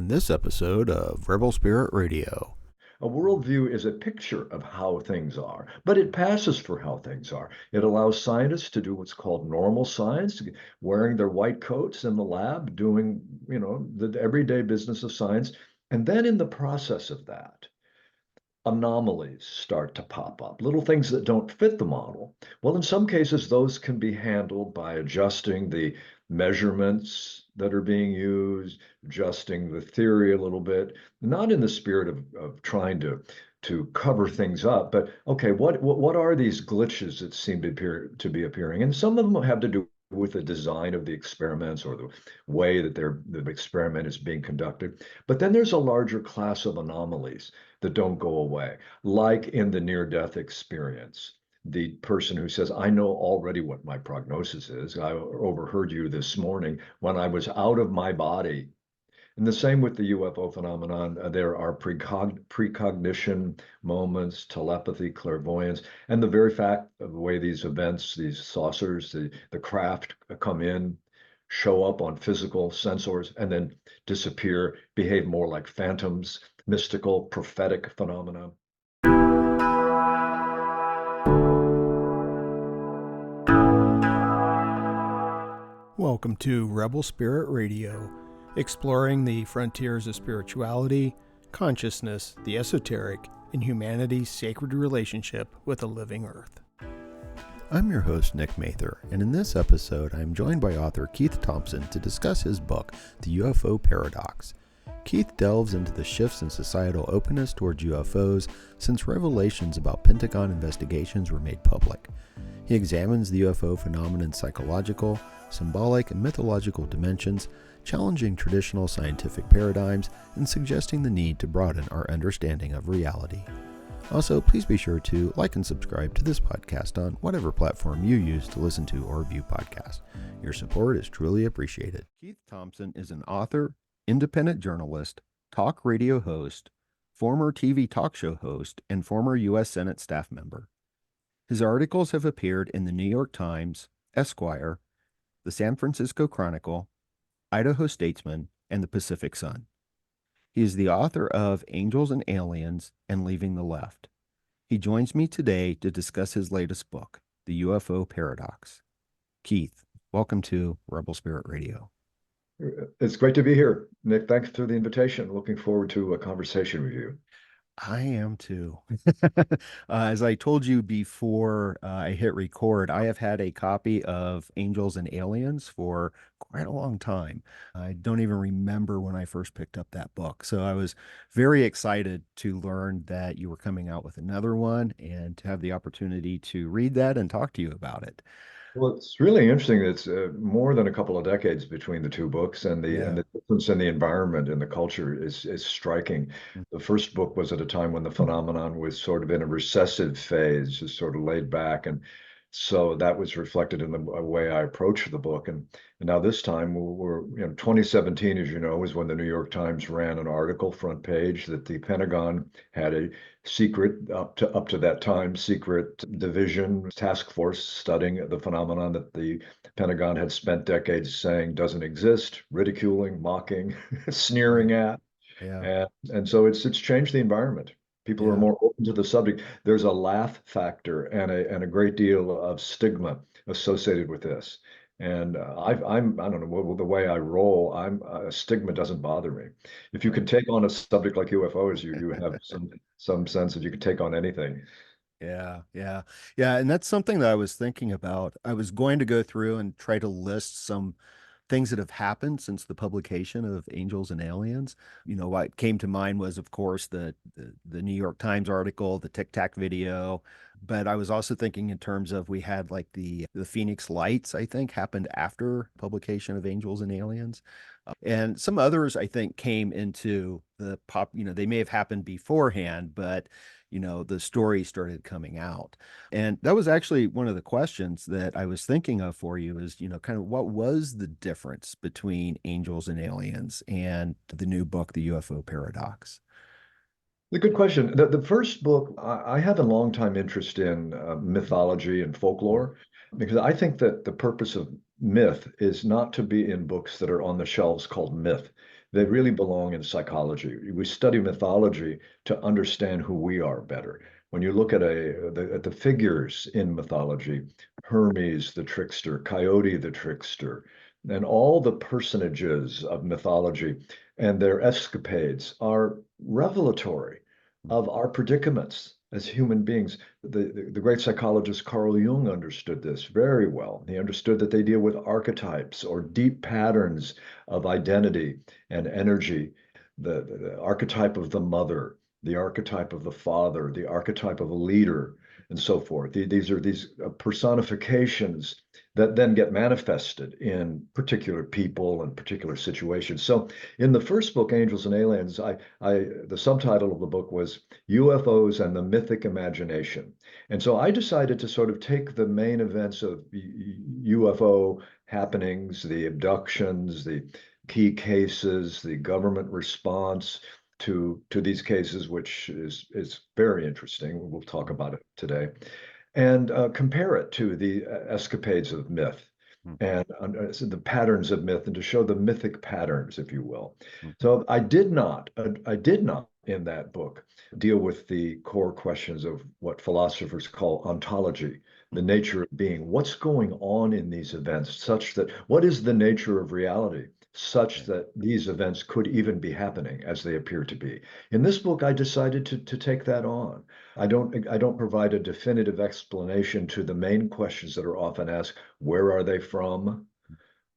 on this episode of Rebel Spirit Radio. A worldview is a picture of how things are, but it passes for how things are. It allows scientists to do what's called normal science, wearing their white coats in the lab, doing, the everyday business of science. And then in the process of that, anomalies start to pop up, little things that don't fit the model. Well, in some cases, those can be handled by adjusting the measurements that are being used, adjusting the theory a little bit, not in the spirit of trying to cover things up, but okay, what are these glitches that seem to be appearing? And some of them have to do with the design of the experiments or the way that the experiment is being conducted. But then there's a larger class of anomalies that don't go away, like in the near-death experience. The person who says, I know already what my prognosis is. I overheard you this morning when I was out of my body. And the same with the UFO phenomenon. There are precognition moments, telepathy, clairvoyance, and the very fact of the way these events, these saucers, the craft come in, show up on physical sensors, and then disappear, behave more like phantoms, mystical, prophetic phenomena. Welcome to Rebel Spirit Radio, exploring the frontiers of spirituality, consciousness, the esoteric, and humanity's sacred relationship with the living earth. I'm your host, Nick Mather, and in this episode, I'm joined by author Keith Thompson to discuss his book, The UFO Paradox. Keith delves into the shifts in societal openness towards UFOs since revelations about Pentagon investigations were made public. He examines the UFO phenomenon's psychological, symbolic, and mythological dimensions, challenging traditional scientific paradigms and suggesting the need to broaden our understanding of reality. Also, please be sure to like and subscribe to this podcast on whatever platform you use to listen to or view podcasts. Your support is truly appreciated. Keith Thompson is an author, independent journalist, talk radio host, former TV talk show host, and former U.S. Senate staff member. His articles have appeared in the New York Times, Esquire, the San Francisco Chronicle, Idaho Statesman, and the Pacific Sun. He is the author of Angels and Aliens and Leaving the Left. He joins me today to discuss his latest book, The UFO Paradox. Keith, welcome to Rebel Spirit Radio. It's great to be here, Nick. Thanks for the invitation. Looking forward to a conversation with you. I am too. As I told you before I hit record, I have had a copy of Angels and Aliens for quite a long time. I don't even remember when I first picked up that book. So I was very excited to learn that you were coming out with another one and to have the opportunity to read that and talk to you about it. Well, it's really interesting. It's more than a couple of decades between the two books, and Yeah. the difference in the environment and the culture is striking. The first book was at a time when the phenomenon was sort of in a recessive phase, just sort of laid back, and so that was reflected in the way I approached the book. And now this time, 2017, as you know, was when the New York Times ran an article front page that the Pentagon had a secret up to that time secret division task force studying the phenomenon that the Pentagon had spent decades saying doesn't exist, ridiculing, mocking, Right. sneering at. Yeah. And so it's changed the environment. People are Yeah. more open to the subject. There's a laugh factor and a great deal of stigma associated with this. And I don't know, the way I roll, stigma doesn't bother me. If you Right. can take on a subject like UFOs, you have some sense that you can take on anything. Yeah, yeah, yeah. And that's something that I was thinking about. I was going to go through and try to list some things that have happened since the publication of Angels and Aliens. What came to mind was, of course, the New York Times article, the Tic Tac video. But I was also thinking in terms of we had like the Phoenix Lights, I think, happened after publication of Angels and Aliens. And some others, I think, came into the pop, they may have happened beforehand, but the story started coming out. And that was actually one of the questions that I was thinking of for you is, kind of what was the difference between Angels and Aliens and the new book, The UFO Paradox? A good question. The first book, I have a long time interest in mythology and folklore because I think that the purpose of myth is not to be in books that are on the shelves called myth. They really belong in psychology. We study mythology to understand who we are better. When you look at at the figures in mythology, Hermes the trickster, Coyote the trickster, and all the personages of mythology and their escapades are revelatory of our predicaments as human beings. The great psychologist Carl Jung understood this very well. He understood that they deal with archetypes or deep patterns of identity and energy, the archetype of the mother, the archetype of the father, the archetype of a leader, and so forth. These are these personifications that then get manifested in particular people and particular situations. So in the first book, Angels and Aliens, the subtitle of the book was UFOs and the Mythic Imagination. And so I decided to sort of take the main events of UFO happenings, the abductions, the key cases, the government response to these cases, which is very interesting. We'll talk about it today, and compare it to the escapades of myth and the patterns of myth, and to show the mythic patterns, if you will. So I did not in that book deal with the core questions of what philosophers call ontology, the nature of being. What's going on in these events, such that what is the nature of reality, such that these events could even be happening as they appear to be. In this book, I decided to take that on. I don't provide a definitive explanation to the main questions that are often asked. Where are they from?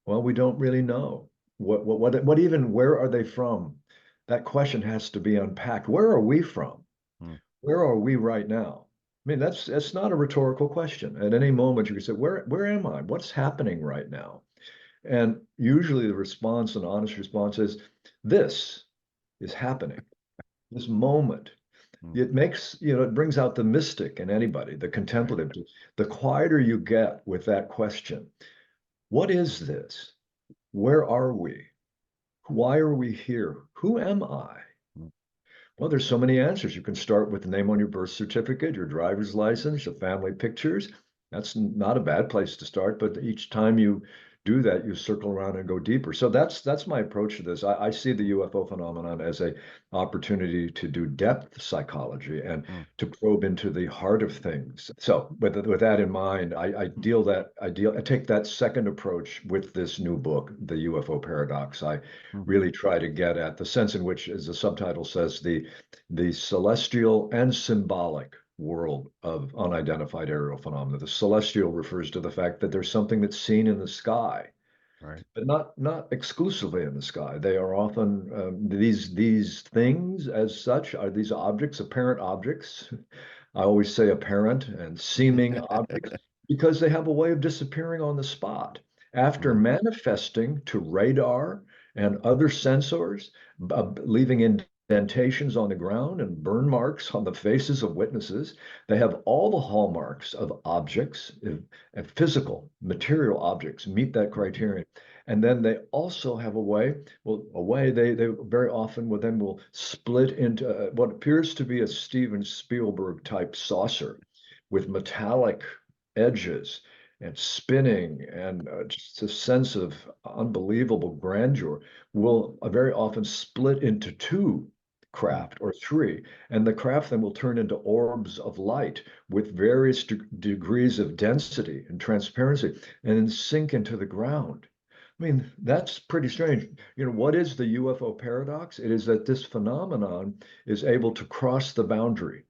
Well, we don't really know. What even, where are they from? That question has to be unpacked. Where are we from? Where are we right now? I mean, that's not a rhetorical question. At any moment, you can say, where am I? What's happening right now? And usually the response, an honest response is, this is happening, this moment. It makes, it brings out the mystic in anybody, the contemplative. The quieter you get with that question, what is this? Where are we? Why are we here? Who am I? Well, there's so many answers. You can start with the name on your birth certificate, your driver's license, your family pictures. That's not a bad place to start, but each time you do that, you circle around and go deeper. So that's my approach to this. I see the UFO phenomenon as a opportunity to do depth psychology and to probe into the heart of things. So with that in mind, I take that second approach with this new book, the UFO Paradox. I really try to get at the sense in which, as the subtitle says, the celestial and symbolic world of unidentified aerial phenomena. The celestial refers to the fact that there's something that's seen in the sky, Right. but not exclusively in the sky. They are often these things as such are these objects, apparent objects. I always say apparent and seeming objects because they have a way of disappearing on the spot after manifesting to radar and other sensors, leaving indentations on the ground and burn marks on the faces of witnesses. They have all the hallmarks of objects, physical, material objects meet that criterion. And then they also have they very often will split into what appears to be a Steven Spielberg type saucer with metallic edges and spinning and just a sense of unbelievable grandeur will very often split into two craft or three, and the craft then will turn into orbs of light with various degrees of density and transparency and then sink into the ground. I mean, that's pretty strange. What is the UFO paradox? It is that this phenomenon is able to cross the boundary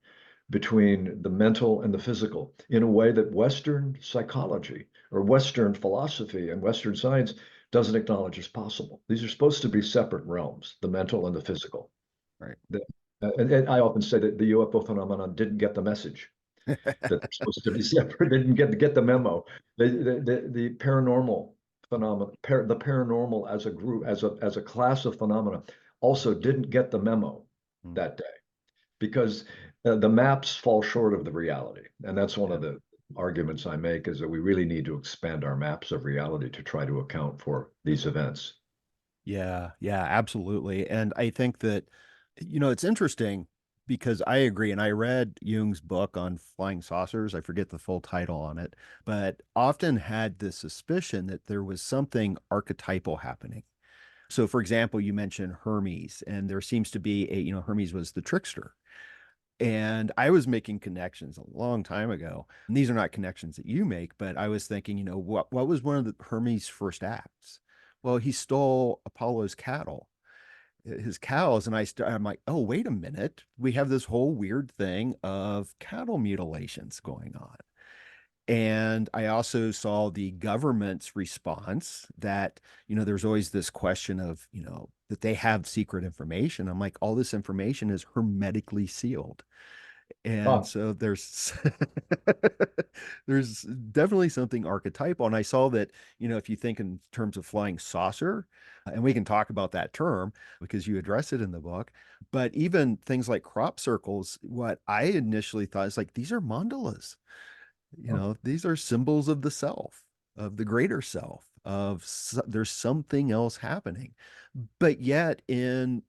between the mental and the physical in a way that Western psychology or Western philosophy and Western science doesn't acknowledge as possible. These are supposed to be separate realms, the mental and the physical. Right. And I often say that the UFO phenomenon didn't get the message that they're supposed to be separate. They didn't get the memo. The paranormal phenomena, the paranormal as a group, as a class of phenomena, also didn't get the memo that day because the maps fall short of the reality, and that's one of the arguments I make is that we really need to expand our maps of reality to try to account for these events. Yeah, yeah, absolutely. And I think that, it's interesting because I agree. And I read Jung's book on flying saucers. I forget the full title on it, but often had the suspicion that there was something archetypal happening. So, for example, you mentioned Hermes, and there seems to be Hermes was the trickster. And I was making connections a long time ago. And these are not connections that you make, but I was thinking, what was one of the Hermes' first acts? Well, he stole Apollo's cattle, his cows, and I'm like, oh, wait a minute, we have this whole weird thing of cattle mutilations going on. And I also saw the government's response that, there's always this question of, that they have secret information. I'm like, all this information is hermetically sealed. And Ah, so there's there's definitely something archetypal. And I saw that, if you think in terms of flying saucer, and we can talk about that term because you address it in the book, but even things like crop circles, what I initially thought is like these are mandalas. These are symbols of the self, of the greater self, there's something else happening. But yet in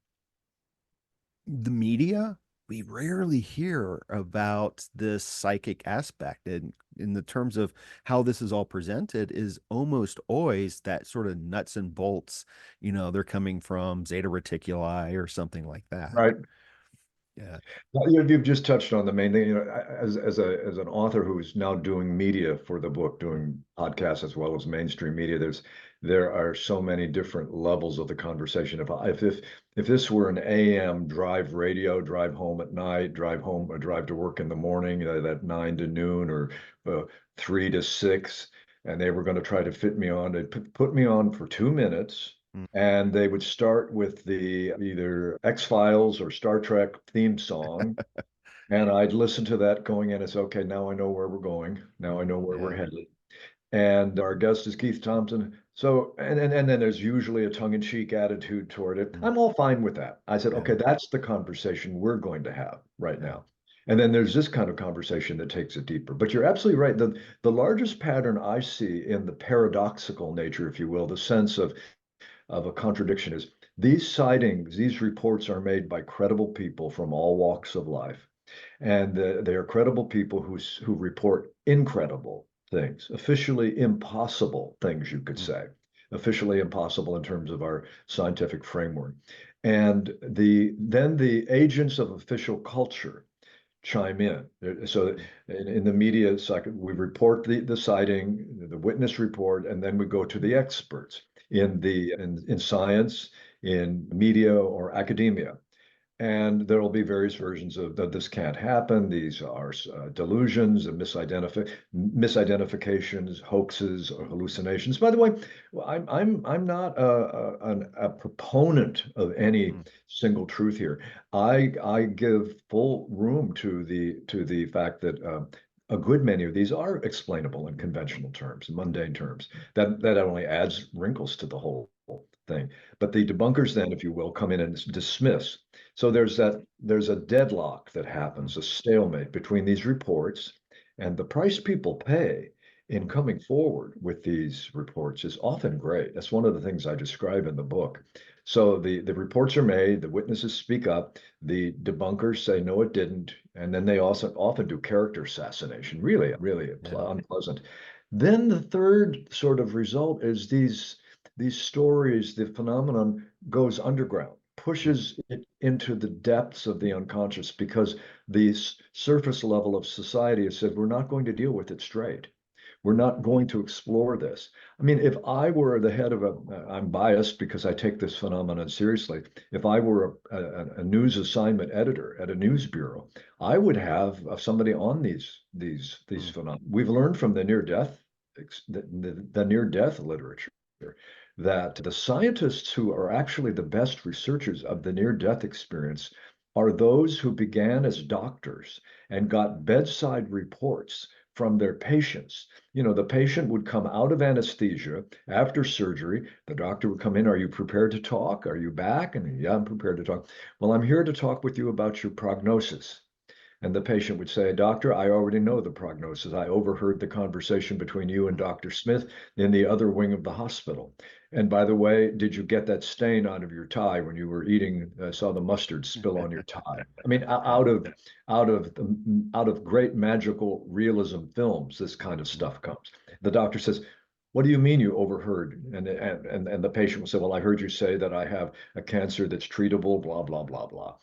the media, we rarely hear about this psychic aspect. And in the terms of how this is all presented, is almost always that sort of nuts and bolts, they're coming from Zeta Reticuli or something like that. right. Yeah. Well, you've just touched on the main thing. As an author who's now doing media for the book, doing podcasts as well as mainstream media, there are so many different levels of the conversation. If this were an AM drive radio, drive home at night, drive home or drive to work in the morning, that 9 to noon or 3 to 6, and they were going to try to fit me on, they'd put me on for 2 minutes Mm. and they would start with the either X-Files or Star Trek theme song. And I'd listen to that going in. It's okay. Now I know where we're going. Now I know where we're Yeah. headed. And our guest is Keith Thompson. So, and then there's usually a tongue-in-cheek attitude toward it. Mm. I'm all fine with that. I said, Yeah. okay, that's the conversation we're going to have right Yeah. now. And then there's this kind of conversation that takes it deeper. But you're absolutely right. The largest pattern I see in the paradoxical nature, if you will, the sense of a contradiction is these sightings, these reports are made by credible people from all walks of life. And they are credible people who report incredible things, officially impossible things, you could Mm. say, officially impossible in terms of our scientific framework. And then the agents of official culture chime in. So in the media, we report the sighting, the witness report, and then we go to the experts in science, in media or academia. And there will be various versions of that this can't happen. These are delusions and misidentifications, hoaxes, or hallucinations. By the way, I'm not a proponent of any Mm. single truth here. I give full room to the fact that a good many of these are explainable in conventional terms, mundane terms. That only adds wrinkles to the whole thing. But the debunkers then, if you will, come in and dismiss. So there's a deadlock that Mm. happens, a stalemate between these reports, and the price people pay in Mm. coming forward with these reports is often great. That's one of the things I describe in the book. So the reports are made, the witnesses speak up, the debunkers say no, it didn't, and then they also often do character assassination, really Yeah. unpleasant. Then the third sort of result is these stories, the phenomenon goes underground, Mm. pushes it into the depths of the unconscious because the surface level of society has said, we're not going to deal with it straight. We're Mm. not going to explore this. I mean, if I were the head of I'm biased because I take this phenomenon seriously. If I were a news assignment editor at a news bureau, I would have somebody on these Mm. phenomena. We've learned from the near death, the near death literature that the scientists who are actually the best researchers of the near death experience are those who began as doctors and got bedside reports from their patients. The patient would come out of anesthesia after surgery. The doctor would come in. Are you prepared to talk? Are you back? And yeah, I'm prepared to talk. Well, I'm here to talk with you about your prognosis. And the patient would say, Doctor, I already know the prognosis. I overheard the conversation between you and Mm. Dr. Smith in the other wing of the hospital. And by the way, did you get that stain out of your tie when you were eating? I saw the mustard spill on your tie. I mean, Yeah. out of great magical realism films, this kind of Mm. stuff comes. The doctor says, What do you mean you overheard? And the patient will say, well, I heard you say that I have a cancer that's treatable, blah, blah, blah, blah.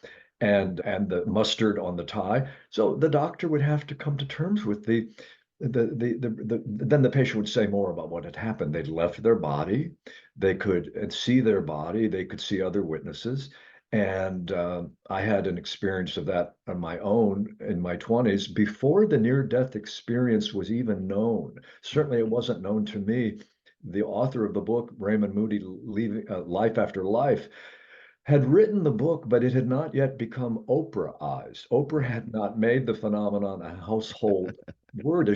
And the mustard on the tie. So the doctor would have to come to terms with then the patient would say more about what had happened. They'd left their body, they could see their body, they could see other witnesses. And I had an experience of that on my own in my 20s before the near death experience was even known. Certainly, it wasn't known to me. The author of the book, Raymond Moody, Life After Life, had written the book, but it had not yet become Oprahized. Oprah had not made the phenomenon a household word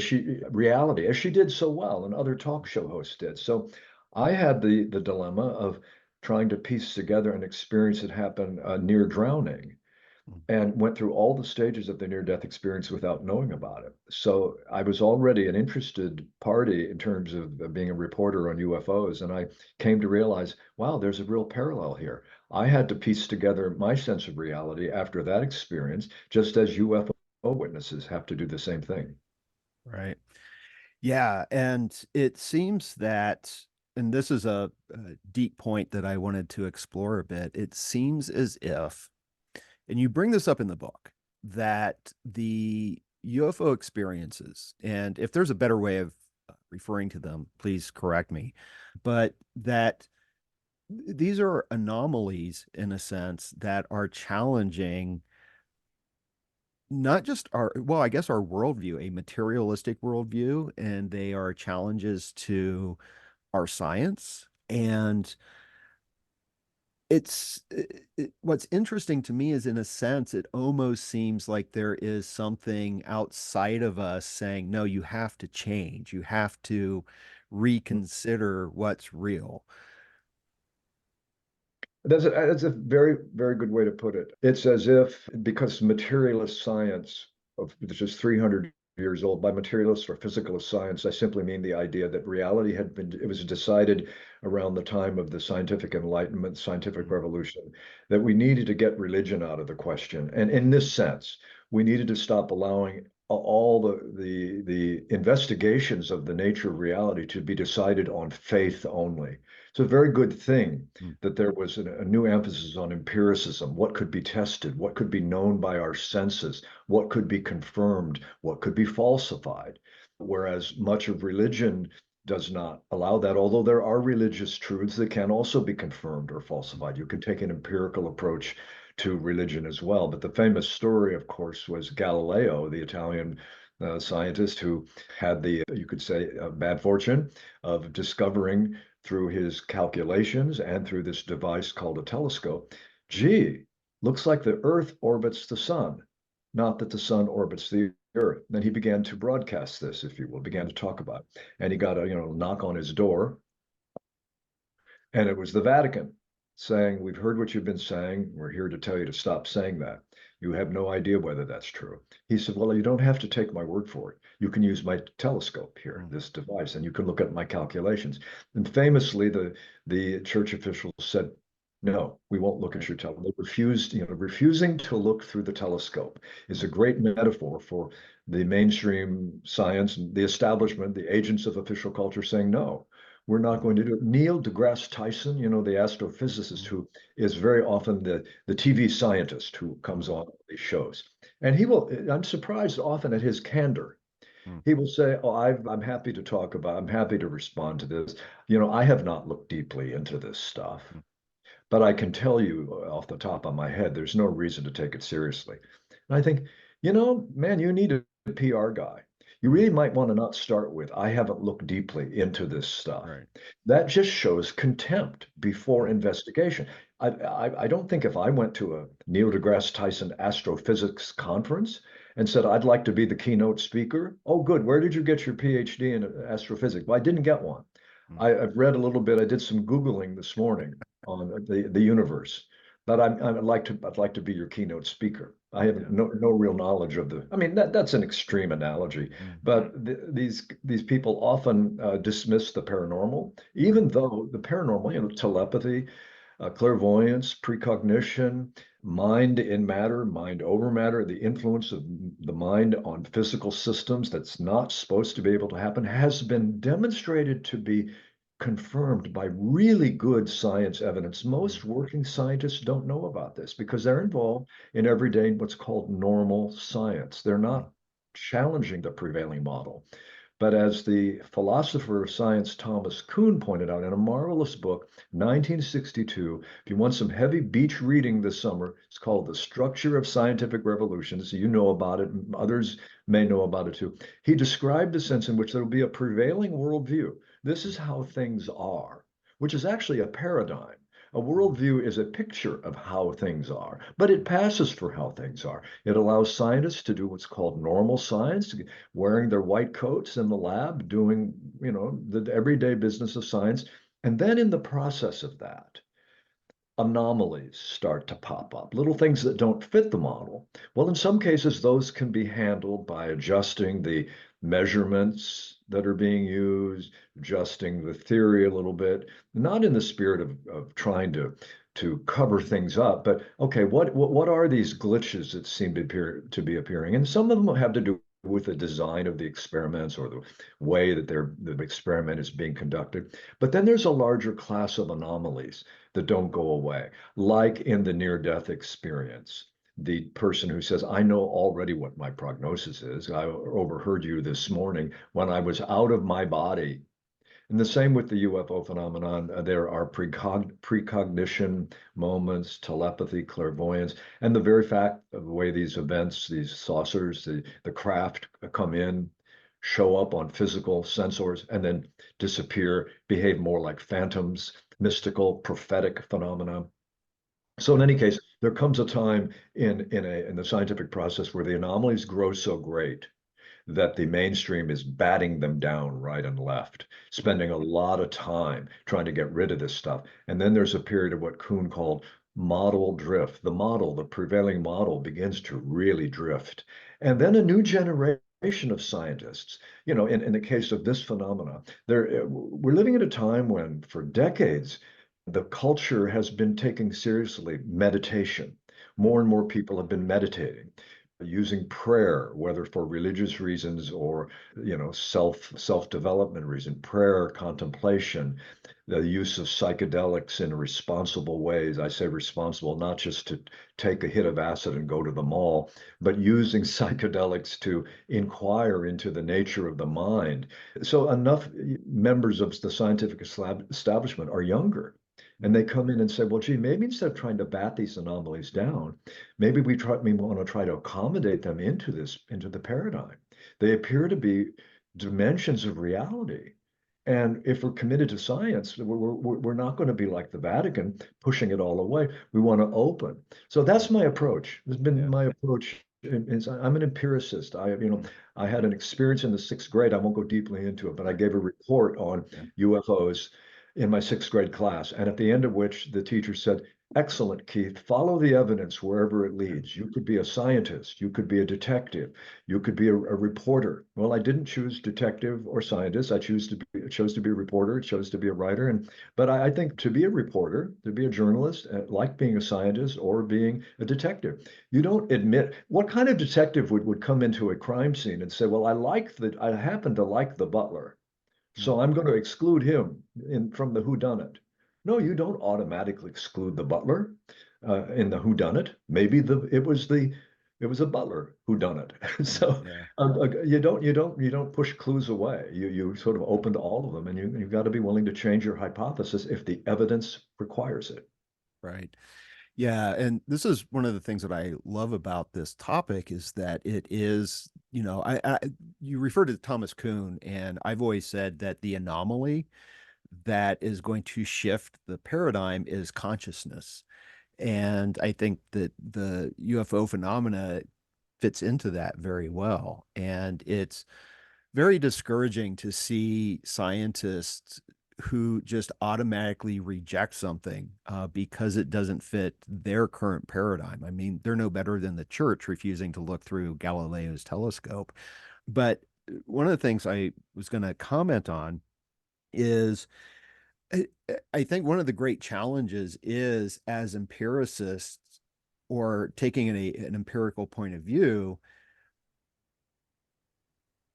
reality, as she did so well, and other talk show hosts did. So I had the dilemma of trying to piece together an experience that happened near drowning and went through all the stages of the near death experience without knowing about it. So I was already an interested party in terms of being a reporter on UFOs. And I came to realize, wow, there's a real parallel here. I had to piece together my sense of reality after that experience, just as UFO witnesses have to do the same thing. Right. Yeah. And it seems that, and this is a deep point that I wanted to explore a bit. It seems as if, and you bring this up in the book, that the UFO experiences, and if there's a better way of referring to them, please correct me, but that these are anomalies in a sense that are challenging not just our, well, I guess our worldview, a materialistic worldview, and they are challenges to our science. And what's interesting to me is, in a sense, it almost seems like there is something outside of us saying, no, you have to change, you have to reconsider what's real. That's a very, very good way to put it. It's as if, because materialist science, which is 300 years old, by materialist or physicalist science, I simply mean the idea that reality it was decided around the time of the scientific enlightenment, scientific revolution, that we needed to get religion out of the question. And in this sense, we needed to stop allowing all the investigations of the nature of reality to be decided on faith only. It's a very good thing that there was a new emphasis on empiricism, what could be tested, what could be known by our senses, what could be confirmed, what could be falsified. Whereas much of religion does not allow that, although there are religious truths that can also be confirmed or falsified. You can take an empirical approach to religion as well. But the famous story, of course, was Galileo, the Italian scientist who had you could say, bad fortune of discovering through his calculations and through this device called a telescope, gee, looks like the Earth orbits the sun, not that the sun orbits the Earth. Then he began to broadcast this, if you will, began to talk about it. And he got a knock on his door, and it was the Vatican saying, we've heard what you've been saying. We're here to tell you to stop saying that. You have no idea whether that's true. He said, well, you don't have to take my word for it. You can use my telescope here, this device, and you can look at my calculations. And famously, the church officials said, no, we won't look at your telescope. They refused, refusing to look through the telescope is a great metaphor for the mainstream science and the establishment, the agents of official culture saying, no, we're not going to do it. Neil deGrasse Tyson, the astrophysicist who is very often the TV scientist who comes on these shows. And I'm surprised often at his candor. He will say, oh, I'm happy to talk about, I'm happy to respond to this. I have not looked deeply into this stuff, but I can tell you off the top of my head, there's no reason to take it seriously. And I think, man, you need a PR guy. You really might want to not start with, I haven't looked deeply into this stuff. Right. That just shows contempt before investigation. I don't think if I went to a Neil deGrasse Tyson astrophysics conference and said, I'd like to be the keynote speaker. Oh, good. Where did you get your PhD in astrophysics? Well, I didn't get one. I've read a little bit. I did some Googling this morning on the universe, but I'd like to be your keynote speaker. I have no real knowledge of I mean, that's an extreme analogy, but these people often dismiss the paranormal, even though the paranormal, telepathy, clairvoyance, precognition, mind in matter, mind over matter, the influence of the mind on physical systems that's not supposed to be able to happen, has been demonstrated to be confirmed by really good science evidence. Most working scientists don't know about this because they're involved in everyday what's called normal science. They're not challenging the prevailing model. But as the philosopher of science Thomas Kuhn pointed out in a marvelous book, 1962, if you want some heavy beach reading this summer, it's called The Structure of Scientific Revolutions. You know about it, others may know about it too. He described the sense in which there will be a prevailing worldview. This is how things are, which is actually a paradigm. A worldview is a picture of how things are, but it passes for how things are. It allows scientists to do what's called normal science, wearing their white coats in the lab, doing, the everyday business of science. And then in the process of that, anomalies start to pop up, little things that don't fit the model. Well, in some cases, those can be handled by adjusting the measurements that are being used, adjusting the theory a little bit, not in the spirit of trying to cover things up, but okay, what are these glitches that seem to be appearing? And some of them have to do with the design of the experiments or the way that the experiment is being conducted. But then there's a larger class of anomalies that don't go away, like in the near-death experience. The person who says, I know already what my prognosis is. I overheard you this morning when I was out of my body. And the same with the UFO phenomenon. There are precognition moments, telepathy, clairvoyance, and the very fact of the way these events, these saucers, the craft come in, show up on physical sensors, and then disappear, behave more like phantoms, mystical, prophetic phenomena. So in any case, there comes a time in the scientific process where the anomalies grow so great that the mainstream is batting them down right and left, spending a lot of time trying to get rid of this stuff. And then there's a period of what Kuhn called model drift. The model, the prevailing model, begins to really drift. And then a new generation of scientists, in the case of this phenomena, we're living at a time when, for decades, the culture has been taking seriously meditation. More and more people have been meditating, using prayer, whether for religious reasons or self-development reason, prayer, contemplation, the use of psychedelics in responsible ways. I say responsible, not just to take a hit of acid and go to the mall, but using psychedelics to inquire into the nature of the mind. So enough members of the scientific establishment are younger. And they come in and say, well, gee, maybe instead of trying to bat these anomalies down, maybe we want to try to accommodate them into the paradigm. They appear to be dimensions of reality. And if we're committed to science, we're not going to be like the Vatican, pushing it all away. We want to open. So that's my approach. It's been my approach. I'm an empiricist. I had an experience in the sixth grade. I won't go deeply into it, but I gave a report on UFOs in my sixth grade class, and at the end of which the teacher said, excellent, Keith, follow the evidence wherever it leads. You could be a scientist, you could be a detective, you could be a reporter. Well, I didn't choose detective or scientist. I chose to be a reporter, chose to be a writer. But I think to be a reporter, to be a journalist, like being a scientist or being a detective, you don't admit what kind of detective would come into a crime scene and say, well, I happen to like the butler, so I'm going to exclude him from the whodunit. No, you don't automatically exclude the butler in the whodunit. Maybe it was a butler who done it. So you don't push clues away. You sort of open to all of them, and you've got to be willing to change your hypothesis if the evidence requires it. Right. Yeah, and this is one of the things that I love about this topic is that it is, you refer to Thomas Kuhn, and I've always said that the anomaly that is going to shift the paradigm is consciousness. And I think that the UFO phenomena fits into that very well. And it's very discouraging to see scientists who just automatically reject something because it doesn't fit their current paradigm. I mean, they're no better than the church refusing to look through Galileo's telescope. But one of the things I was going to comment on is I think one of the great challenges is, as empiricists or taking an empirical point of view,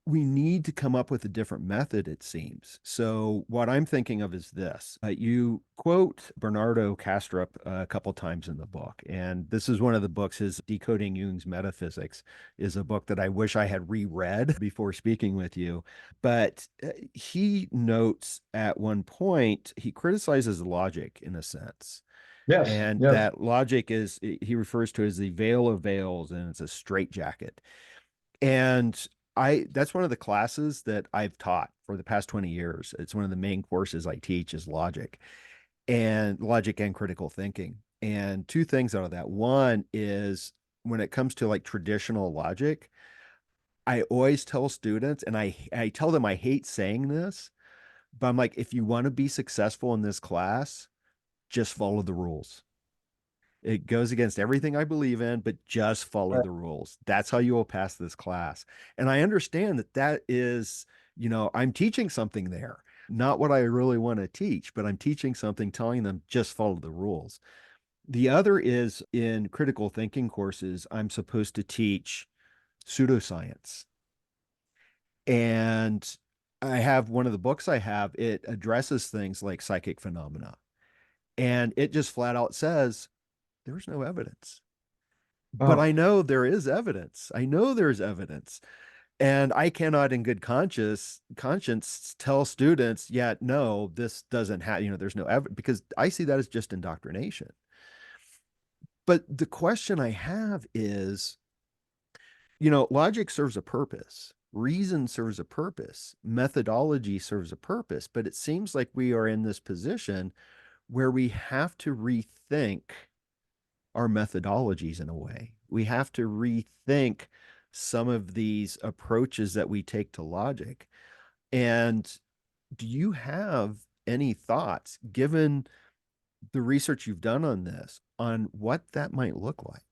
we need to come up with a different method, it seems. So what I'm thinking of is this. You quote Bernardo Kastrup a couple times in the book, and this is one of the books, his Decoding Jung's Metaphysics is a book that I wish I had reread before speaking with you. But he notes at one point, he criticizes logic in a sense. Yes, And yes. that logic is, he refers to as the veil of veils, and it's a straitjacket. And that's one of the classes that I've taught for the past 20 years. It's one of the main courses I teach is logic and critical thinking. And two things out of that. One is when it comes to like traditional logic, I always tell students, and I tell them I hate saying this, but I'm like, if you want to be successful in this class, just follow the rules. It goes against everything I believe in, but just follow the rules. That's how you will pass this class. And I understand that that is, I'm teaching something there, not what I really want to teach, but I'm teaching something, telling them just follow the rules. The other is in critical thinking courses, I'm supposed to teach pseudoscience. And I have one of the books I have, it addresses things like psychic phenomena. And it just flat out says, there's no evidence. But Oh, I know there is evidence. I know there's evidence. And I cannot in good conscience tell students, yeah, no, this doesn't have, there's no evidence, because I see that as just indoctrination. But the question I have is, logic serves a purpose. Reason serves a purpose. Methodology serves a purpose. But it seems like we are in this position where we have to rethink our methodologies in a way. We have to rethink some of these approaches that we take to logic. And do you have any thoughts, given the research you've done on this, on what that might look like?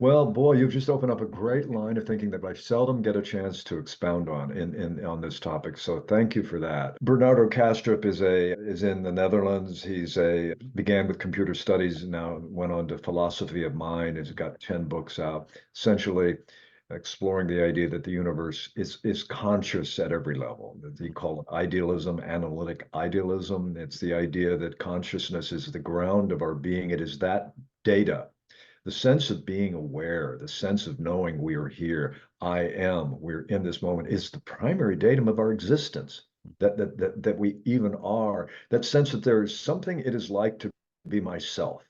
well, boy, you've just opened up a great line of thinking that I seldom get a chance to expound on in on this topic. So thank you for that. Bernardo Kastrup is in the Netherlands. He's a began with computer studies, now went on to philosophy of mind. He's got 10 books out, essentially exploring the idea that the universe is conscious at every level. He call it idealism, analytic idealism. It's the idea that consciousness is the ground of our being. It is that data, the sense of being aware, the sense of knowing we are here, I am, we're in this moment, is the primary datum of our existence. That we even are. That sense that there is something it is like to be myself.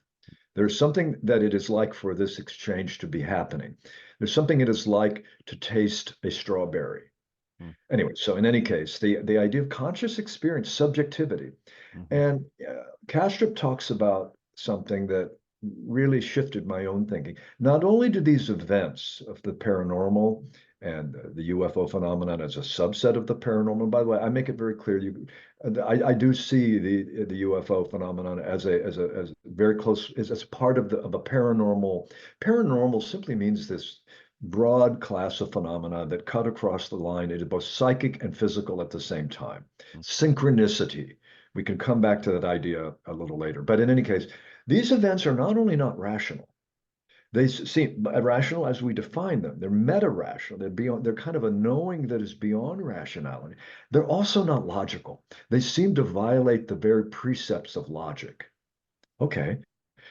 There's something that it is like for this exchange to be happening. There's something it is like to taste a strawberry. Anyway, so in any case, the idea of conscious experience, subjectivity, Mm-hmm. and Kastrup talks about something that really shifted my own thinking. Not only do these events of the paranormal and the UFO phenomenon as a subset of the paranormal, by the way, I make it very clear. I do see the UFO phenomenon as very close as part of a paranormal. Paranormal simply means this broad class of phenomena that cut across the line into both psychic and physical at the same time. Synchronicity. We can come back to that idea a little later. But in any case, these events are not only not rational, they seem irrational as we define them. They're meta-rational. They're beyond, they're kind of a knowing that is beyond rationality. They're also not logical. They seem to violate the very precepts of logic. Okay,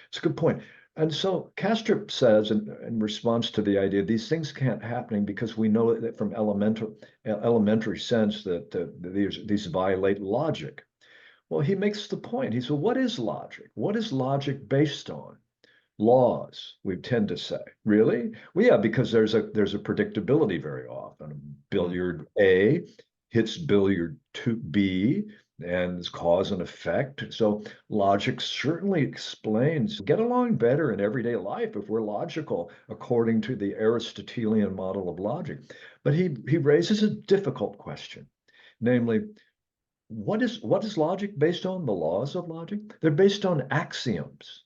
it's a good point. And so Castrop says, in response to the idea, these things can't happen because we know that from elementary sense that these violate logic. Well, he makes the point. He said, what is logic? What is logic based on? Laws, we tend to say. Really? Well, yeah, because there's a predictability very often. Billiard A hits billiard B, and it's cause and effect. So logic certainly explains, get along better in everyday life if we're logical according to the Aristotelian model of logic. But he raises a difficult question, namely, what is logic based on? The laws of logic? They're based on axioms.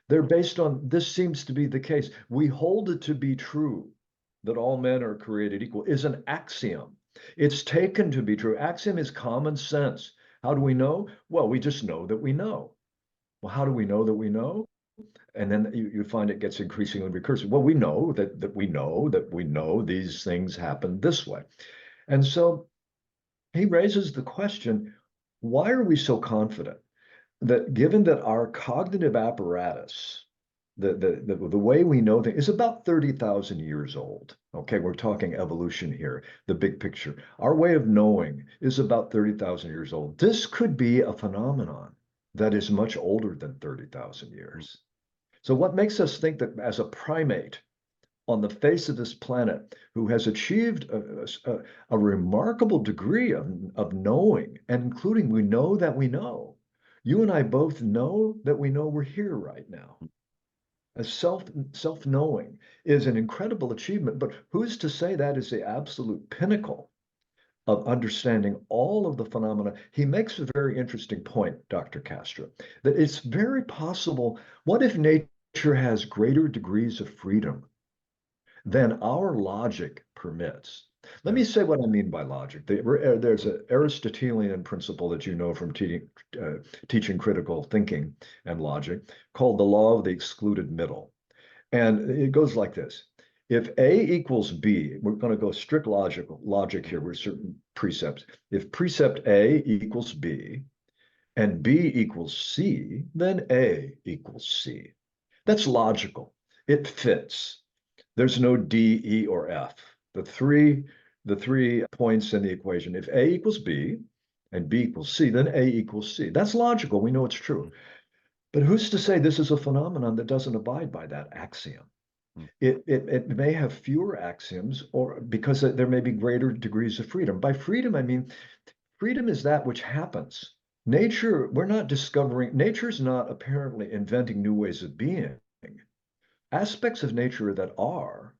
They're based on, this seems to be the case. We hold it to be true that all men are created equal is an axiom. It's taken to be true. Axiom is common sense. How do we know? Well, we just know that we know. Well, how do we know that we know? And then you find it gets increasingly recursive. Well, we know that we know that we know these things happen this way. And so he raises the question, why are we so confident that given that our cognitive apparatus, the way we know things is about 30,000 years old. Okay, we're talking evolution here, the big picture. Our way of knowing is about 30,000 years old. This could be a phenomenon that is much older than 30,000 years. So what makes us think that as a primate on the face of this planet who has achieved a remarkable degree of knowing, and including we know that we know. You and I both know that we know we're here right now. A self-knowing is an incredible achievement, but who's to say that is the absolute pinnacle of understanding all of the phenomena? He makes a very interesting point, Dr. Castro, that it's very possible, what if nature has greater degrees of freedom than our logic permits? Let me say what I mean by logic. There's an Aristotelian principle that you know from teaching critical thinking and logic called the law of the excluded middle. And it goes like this. If A equals B, we're going to go strict logic here with certain precepts. If precept A equals B and B equals C, then A equals C. That's logical. It fits. There's no D, E, or F. The three points in the equation. If A equals B and B equals C, then A equals C. That's logical. We know it's true. But who's to say this is a phenomenon that doesn't abide by that axiom? It may have fewer axioms, or because there may be greater degrees of freedom. By freedom, I mean freedom is that which happens. Nature, we're not discovering, nature's not apparently inventing new ways of being. Aspects of nature that are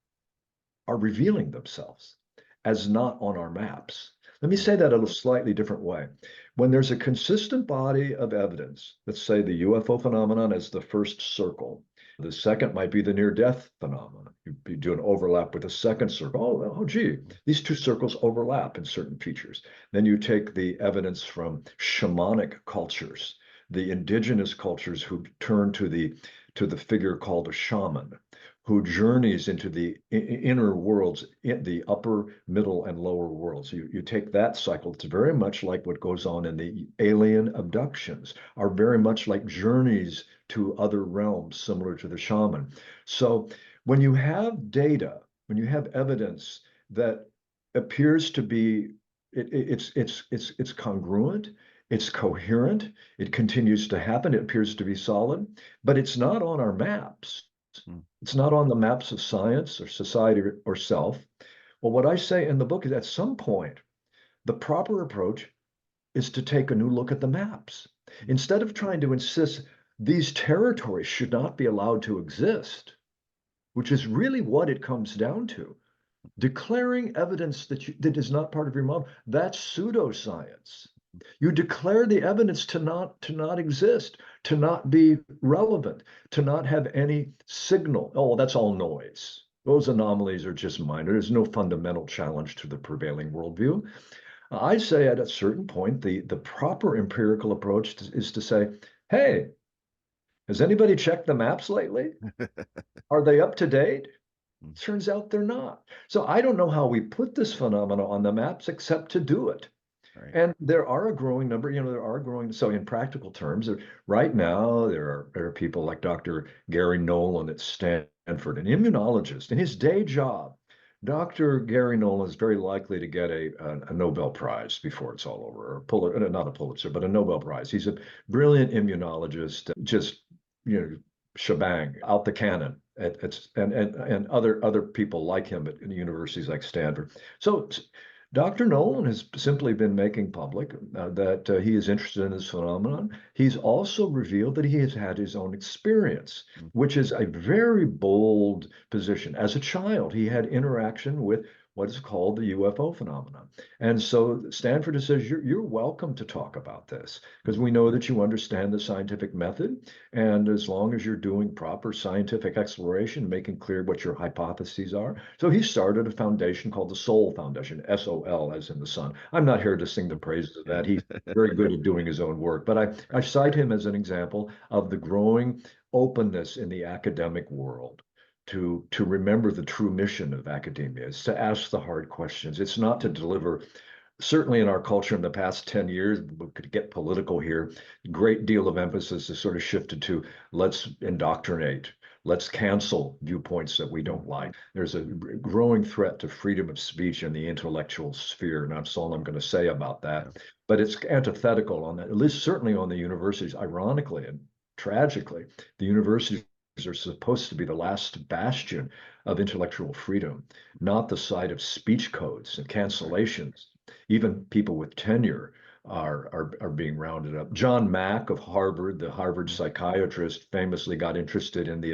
revealing themselves as not on our maps. Let me say that in a slightly different way. When there's a consistent body of evidence, let's say the UFO phenomenon is the first circle. The second might be the near-death phenomenon. You do an overlap with a second circle. Oh, gee, these two circles overlap in certain features. Then you take the evidence from shamanic cultures, the indigenous cultures who turn to the figure called a shaman, who journeys into the inner worlds, in the upper, middle, and lower worlds. You take that cycle, it's very much like what goes on in the alien abductions, are very much like journeys to other realms, similar to the shaman. So when you have data, when you have evidence that appears to be, it's congruent, it's coherent, it continues to happen, it appears to be solid, but it's not on our maps. It's not on the maps of science or society or self. Well, what I say in the book is at some point, the proper approach is to take a new look at the maps. Instead of trying to insist these territories should not be allowed to exist, which is really what it comes down to. Declaring evidence that is not part of your model, that's pseudoscience. You declare the evidence to not exist, to not be relevant, to not have any signal. Oh, that's all noise. Those anomalies are just minor. There's no fundamental challenge to the prevailing worldview. I say at a certain point, the proper empirical approach is to say, hey, has anybody checked the maps lately? Are they up to date? Turns out they're not. So I don't know how we put this phenomena on the maps except to do it. Right. And there are a growing number, so in practical terms, right now, there are people like Dr. Gary Nolan at Stanford, an immunologist. In his day job, Dr. Gary Nolan is very likely to get a Nobel Prize before it's all over, or not a Pulitzer, but a Nobel Prize. He's a brilliant immunologist, just, shebang, out the cannon. And other people like him at universities like Stanford. So Dr. Nolan has simply been making public that he is interested in this phenomenon. He's also revealed that he has had his own experience, which is a very bold position. As a child, he had interaction with what is called the UFO phenomenon. And so Stanford says, you're welcome to talk about this because we know that you understand the scientific method. And as long as you're doing proper scientific exploration, making clear what your hypotheses are. So he started a foundation called the Soul Foundation, SOL, as in the sun. I'm not here to sing the praises of Yeah. that. He's very good at doing his own work. But I cite him as an example of the growing openness in the academic world to remember the true mission of academia is to ask the hard questions. It's not to deliver. Certainly in our culture in the past 10 years, we could get political here, great deal of emphasis has sort of shifted to let's indoctrinate, let's cancel viewpoints that we don't like. There's a growing threat to freedom of speech in the intellectual sphere, and that's all I'm going to say about that. But it's antithetical on that, at least certainly on the universities. Ironically and tragically, the universities are supposed to be the last bastion of intellectual freedom, not the site of speech codes and cancellations. Even people with tenure are being rounded up. John Mack of Harvard, the Harvard psychiatrist, famously got interested in the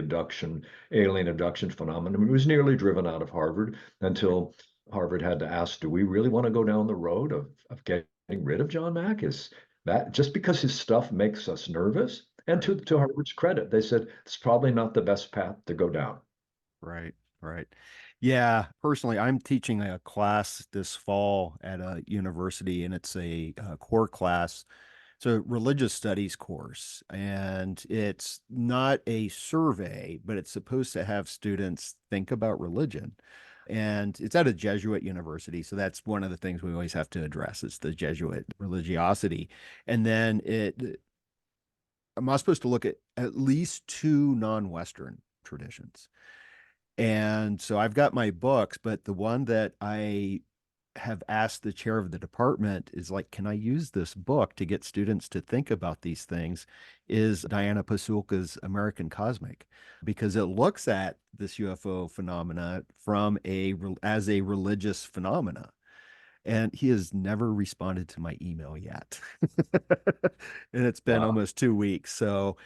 alien abduction phenomenon. He was nearly driven out of Harvard until Harvard had to ask, do we really want to go down the road of getting rid of John Mack? Is that just because his stuff makes us nervous? And Right. to Harvard's credit, they said it's probably not the best path to go down. Right, right. Yeah, personally, I'm teaching a class this fall at a university, and it's a core class. It's a religious studies course, and it's not a survey, but it's supposed to have students think about religion. And it's at a Jesuit university, so that's one of the things we always have to address is the Jesuit religiosity. And then I'm not supposed to look at least two non-Western traditions. And so I've got my books, but the one that I have asked the chair of the department is like, can I use this book to get students to think about these things? Is Diana Pasulka's American Cosmic, because it looks at this UFO phenomena from as a religious phenomena. And he has never responded to my email yet. And it's been Wow. almost 2 weeks. So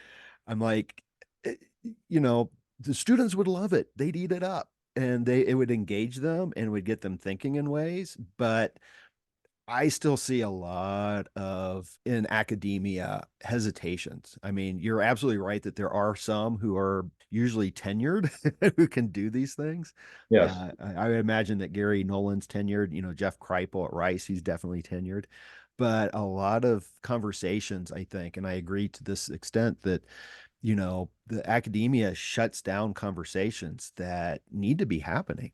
I'm like, eh, you know, the students would love it. They'd eat it up and it would engage them and would get them thinking in ways. But I still see a lot of in academia hesitations. I mean, you're absolutely right that there are some who are usually tenured who can do these things. Yes. I would imagine that Gary Nolan's tenured, Jeff Kripal at Rice, he's definitely tenured. But a lot of conversations, I think, and I agree to this extent that, the academia shuts down conversations that need to be happening.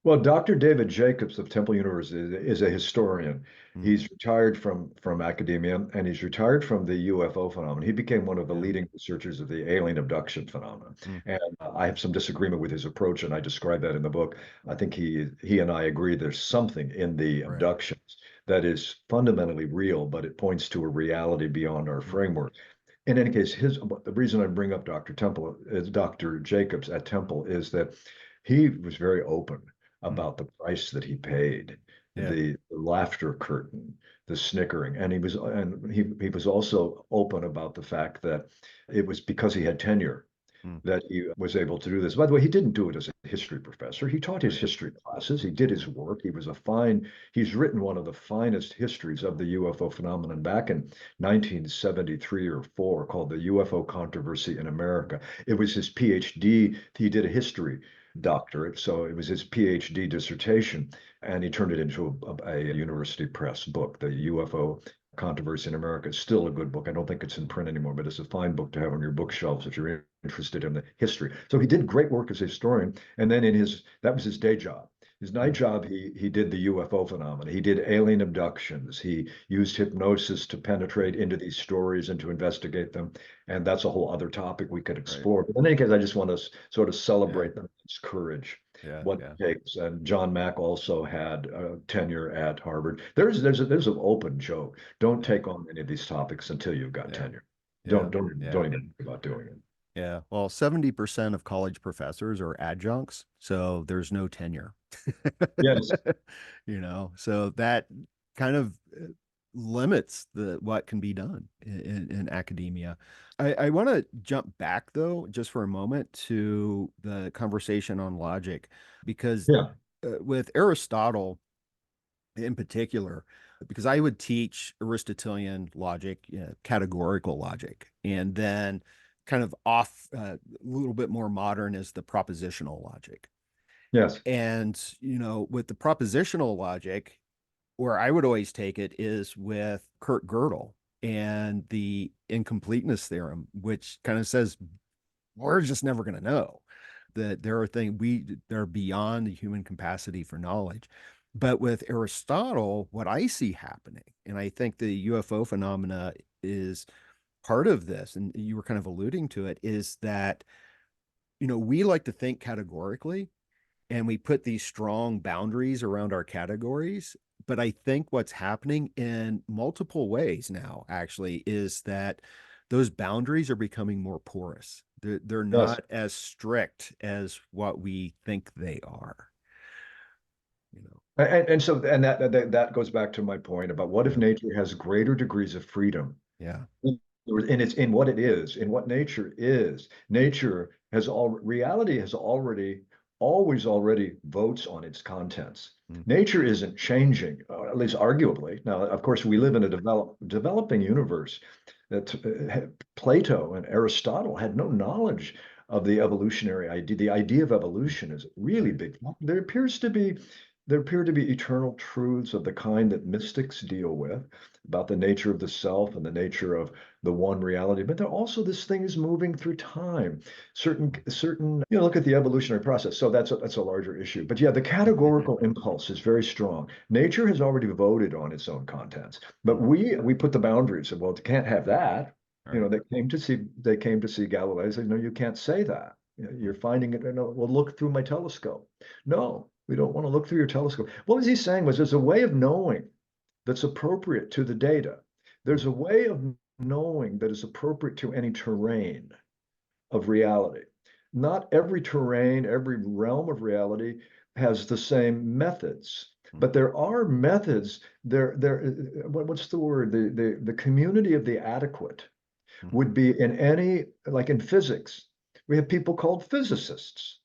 Well, Dr. David Jacobs of Temple University is a historian. Mm, He's retired from academia and he's retired from the UFO phenomenon. He became one of the yeah. leading researchers of the alien abduction phenomenon. Mm, And I have some disagreement with his approach, and I describe that in the book. I think he and I agree there's something in the right. abductions that is fundamentally real, but it points to a reality beyond our Mm, framework. In any case, the reason I bring up Dr. Jacobs at Temple is that he was very open mm, about the price that he paid, yeah. the laughter curtain, the snickering, and he was also open about the fact that it was because he had tenure Mm, that he was able to do this. By the way, he didn't do it as a history professor. He taught his right. history classes. He did his work. He's written one of the finest histories of the UFO phenomenon back in 1973 or 4 called The UFO Controversy in America. It was his PhD. He did a history doctorate, so it was his PhD dissertation, and he turned it into a university press book, the UFO Controversy in America. It's still a good book. I don't think it's in print anymore, but it's a fine book to have on your bookshelves if you're interested in the history. So he did great work as a historian, and then that was his day job. His night Mm, job, he did the UFO phenomena. He did alien abductions. He used hypnosis to penetrate into these stories and to investigate them. And that's a whole other topic we could right. explore. But in any case, I just want to sort of Yeah. celebrate his courage, Yeah. what Yeah. it takes. And John Mack also had tenure at Harvard. There's an open joke. Don't Yeah. take on any of these topics until you've got Yeah. tenure. Yeah. Don't Yeah. even think about doing it. Yeah. Well, 70% of college professors are adjuncts, so there's no tenure. Yes. So that kind of limits what can be done in academia. I want to jump back though, just for a moment to the conversation on logic, because Yeah. with Aristotle in particular, because I would teach Aristotelian logic, categorical logic, and then kind of off a little bit more modern is the propositional logic. Yes. And, with the propositional logic, where I would always take it is with Kurt Gödel and the incompleteness theorem, which kind of says we're just never going to know that there are things they're beyond the human capacity for knowledge. But with Aristotle, what I see happening, and I think the UFO phenomena is part of this, and you were kind of alluding to it, is that, we like to think categorically and we put these strong boundaries around our categories. But I think what's happening in multiple ways now actually is that those boundaries are becoming more porous. They're Yes. not as strict as what we think they are. You know. And that goes back to my point about what if Yeah. nature has greater degrees of freedom? Yeah. And it's in what it is, in what nature is. Nature has reality has already votes on its contents. Mm. Nature isn't changing, at least arguably. Now, of course, we live in a developing universe that Plato and Aristotle had no knowledge of the evolutionary idea. The idea of evolution is really Right. big. There appear to be eternal truths of the kind that mystics deal with about the nature of the self and the nature of the one reality. But there also this thing is moving through time. Certain look at the evolutionary process. So that's a larger issue. But yeah, the categorical impulse is very strong. Nature has already voted on its own contents, but we put the boundaries of, well, you can't have that. All right. They came to see Galileo. They said, no, you can't say that. You're finding it. No, well, look through my telescope. No, we don't want to look through your telescope. What was he saying was there's a way of knowing that's appropriate to the data. There's a way of knowing that is appropriate to any terrain of reality. Not every terrain, every realm of reality has the same methods, but there are methods. What's the word? The community of the adequate would be in any, like in physics, we have people called physicists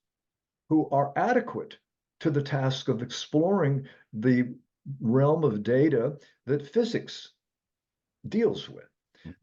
who are adequate to the task of exploring the realm of data that physics deals with.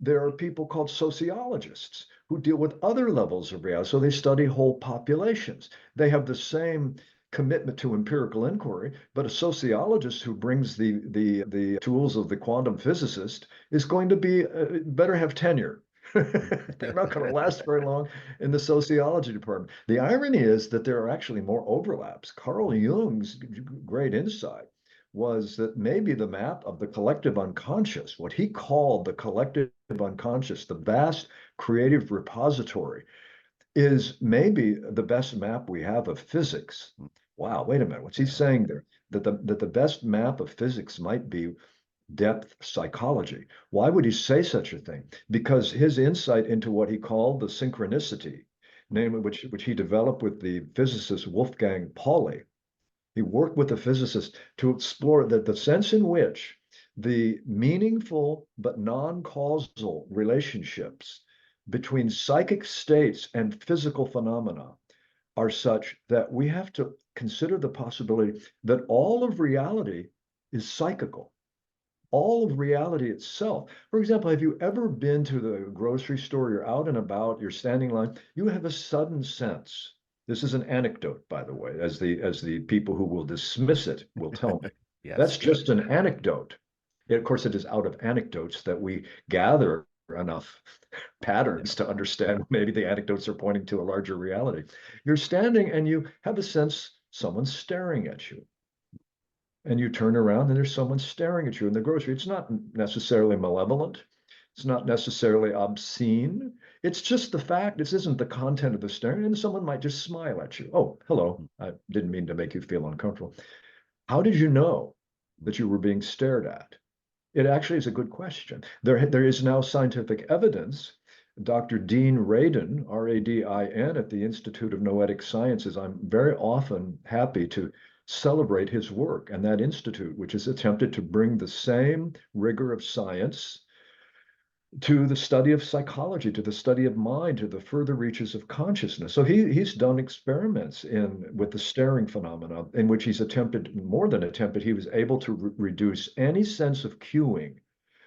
There are people called sociologists who deal with other levels of reality. So they study whole populations. They have the same commitment to empirical inquiry, but a sociologist who brings the tools of the quantum physicist is going to be better have tenure. They're not going to last very long in the sociology department. The irony is that there are actually more overlaps. Carl Jung's great insight was that maybe the map of the collective unconscious, what he called the collective unconscious, the vast creative repository, is maybe the best map we have of physics. Wow, wait a minute. What's he saying there? That the best map of physics might be depth psychology. Why would he say such a thing? Because his insight into what he called the synchronicity, namely which he developed with the physicist Wolfgang Pauli. He worked with the physicist to explore that the sense in which the meaningful but non-causal relationships between psychic states and physical phenomena are such that we have to consider the possibility that all of reality is psychical. All of reality itself. For example, have you ever been to the grocery store? You're out and about, you're standing in line, you have a sudden sense. This is an anecdote, by the way, as the people who will dismiss it will tell me. Yes. That's just an anecdote. Of course, it is out of anecdotes that we gather enough patterns to understand maybe the anecdotes are pointing to a larger reality. You're standing and you have a sense someone's staring at you, and you turn around and there's someone staring at you in the grocery. It's not necessarily malevolent. It's not necessarily obscene. It's just the fact, this isn't the content of the staring, and someone might just smile at you. Oh, hello. I didn't mean to make you feel uncomfortable. How did you know that you were being stared at? It actually is a good question. There is now scientific evidence. Dr. Dean Radin, Radin, at the Institute of Noetic Sciences, I'm very often happy to celebrate his work and that institute, which has attempted to bring the same rigor of science to the study of psychology, to the study of mind, to the further reaches of consciousness. So he's done experiments in with the staring phenomena in which he's attempted, more than attempted, he was able to reduce any sense of cueing.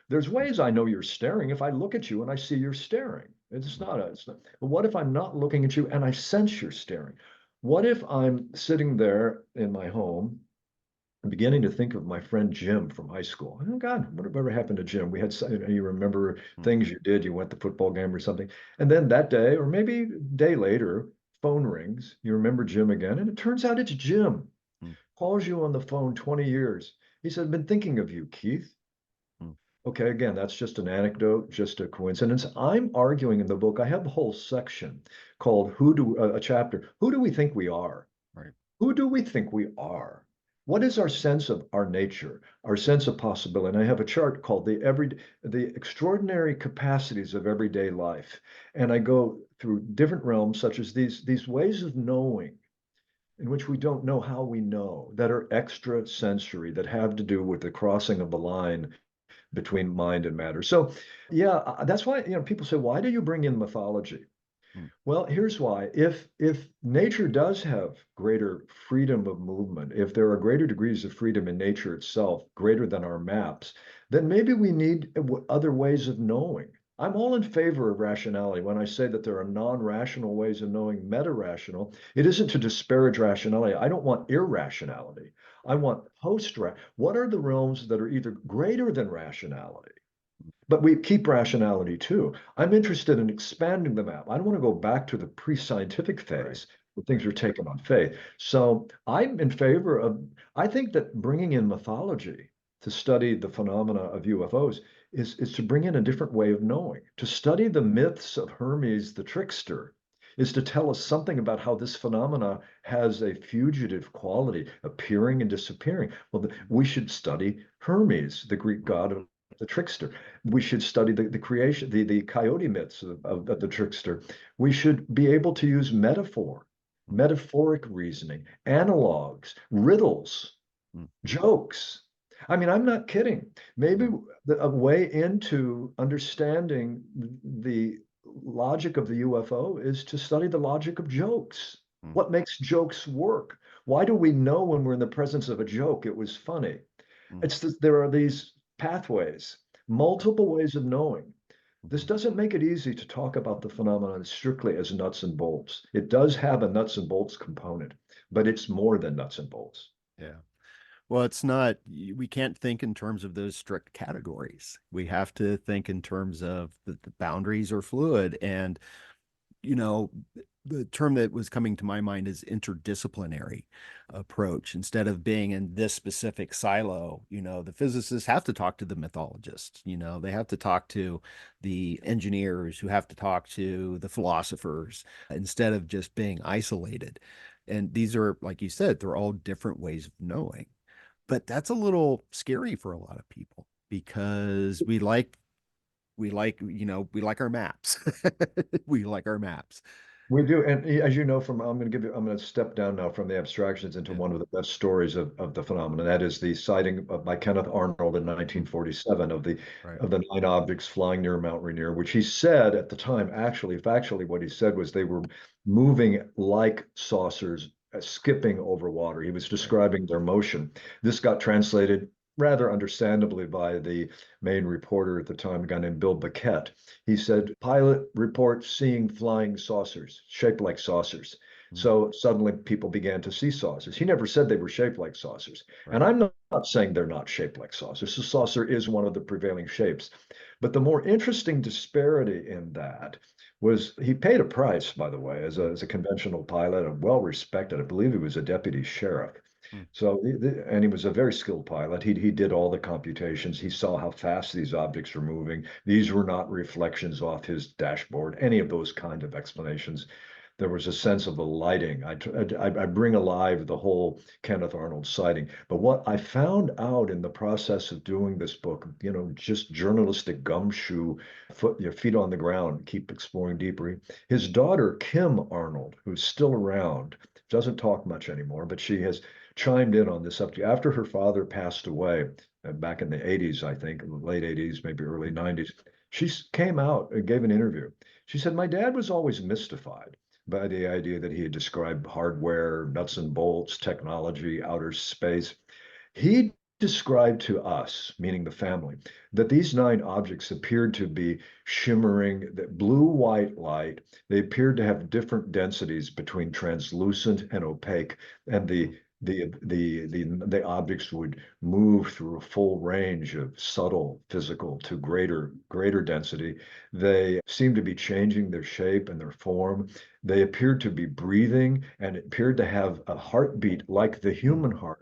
There's ways I know you're staring if I look at you and I see you're staring. It's not. But what if I'm not looking at you and I sense you're staring? What if I'm sitting there in my home, I'm beginning to think of my friend Jim from high school. Oh God, whatever happened to Jim? We had, you remember things you did, you went to the football game or something. And then that day, or maybe a day later, phone rings. You remember Jim again. And it turns out it's Jim. Mm, Calls you on the phone 20 years. He said, been thinking of you, Keith. mm, Okay, again, that's just an anecdote, just a coincidence. I'm arguing in the book, I have a whole section called a chapter, Who Do We Think We Are? right. Who do we think we are? What is our sense of our nature, our sense of possibility? And I have a chart called the extraordinary capacities of everyday life. And I go through different realms, such as these ways of knowing in which we don't know how we know, that are extra sensory, that have to do with the crossing of the line between mind and matter. So, yeah, that's why, people say, why do you bring in mythology? Mm, Well, here's why. If nature does have greater freedom of movement, if there are greater degrees of freedom in nature itself, greater than our maps, then maybe we need other ways of knowing. I'm all in favor of rationality. When I say that there are non-rational ways of knowing meta-rational, it isn't to disparage rationality. I don't want irrationality. I want What are the realms that are either greater than rationality? But we keep rationality too. I'm interested in expanding the map. I don't want to go back to the pre-scientific right. phase where things Right. are taken on faith. So I'm in favor of, I think that bringing in mythology to study the phenomena of UFOs is to bring in a different way of knowing. To study the myths of Hermes the trickster is to tell us something about how this phenomena has a fugitive quality, appearing and disappearing. Well, we should study Hermes, the Greek god of the trickster. We should study the creation, the coyote myths of the trickster. We should be able to use metaphor, Mm, metaphoric reasoning, analogs, riddles, mm, jokes. I mean, I'm not kidding. Maybe mm, a way into understanding the logic of the UFO is to study the logic of jokes. mm, What makes jokes work? Why do we know when we're in the presence of a joke it was funny? mm, There are these pathways, right. multiple ways of knowing. This Mhm. doesn't make it easy to talk about the phenomenon strictly as nuts and bolts. It does have a nuts and bolts component, but it's more than nuts and bolts. Yeah. Well, it's not, we can't think in terms of those strict categories. We have to think in terms of the boundaries are fluid. And, you know, the term that was coming to my mind is interdisciplinary approach. Instead of being in this specific silo, the physicists have to talk to the mythologists, they have to talk to the engineers who have to talk to the philosophers instead of just being isolated. And these are, like you said, they're all different ways of knowing. But that's a little scary for a lot of people because we like our maps. We like our maps. We do, and as you know from, I'm going to step down now from the abstractions into Yeah, one of the best stories of the phenomenon. That is the sighting by Kenneth Arnold in mm, 1947 right, of the nine objects flying near Mount Rainier, which he said at the time, actually, factually, what he said was they were moving like saucers, skipping over water. He was right, describing their motion. This got translated rather understandably by the main reporter at the time, a guy named Bill Baquette. He said, pilot reports seeing flying saucers, shaped like saucers. mm, So suddenly people began to see saucers. He never said they were shaped like saucers. And right, I'm not saying they're not shaped like saucers. The saucer is one of the prevailing shapes. But the more interesting disparity in that was he paid a price, by the way, mm, as a conventional pilot, and well respected. I believe he was a deputy sheriff. mm, So, and he was a very skilled pilot. He did all the computations. He saw how fast these objects were moving. These were not reflections off his dashboard, any of those kind of explanations. There was a sense of the lighting. I bring alive the whole Kenneth Arnold sighting. But what I found out in the process of doing this book, just journalistic gumshoe, your feet on the ground, keep exploring deeper. His daughter, Kim Arnold, who's still around, doesn't talk much anymore, but she has chimed in on this subject after her father passed away back in the 80s, I think, late 80s, maybe early mm, 90s. She came out and gave an interview. She said, my dad was always mystified by the idea that he had described hardware, nuts and bolts, technology, outer space. He described to us, meaning the family, that these 9 objects appeared to be shimmering, that blue-white light. They appeared to have different densities between translucent and opaque, and the objects would move through a full range of subtle physical to greater density. They seemed to be changing their shape and their form. They appeared to be breathing and appeared to have a heartbeat like the human heart.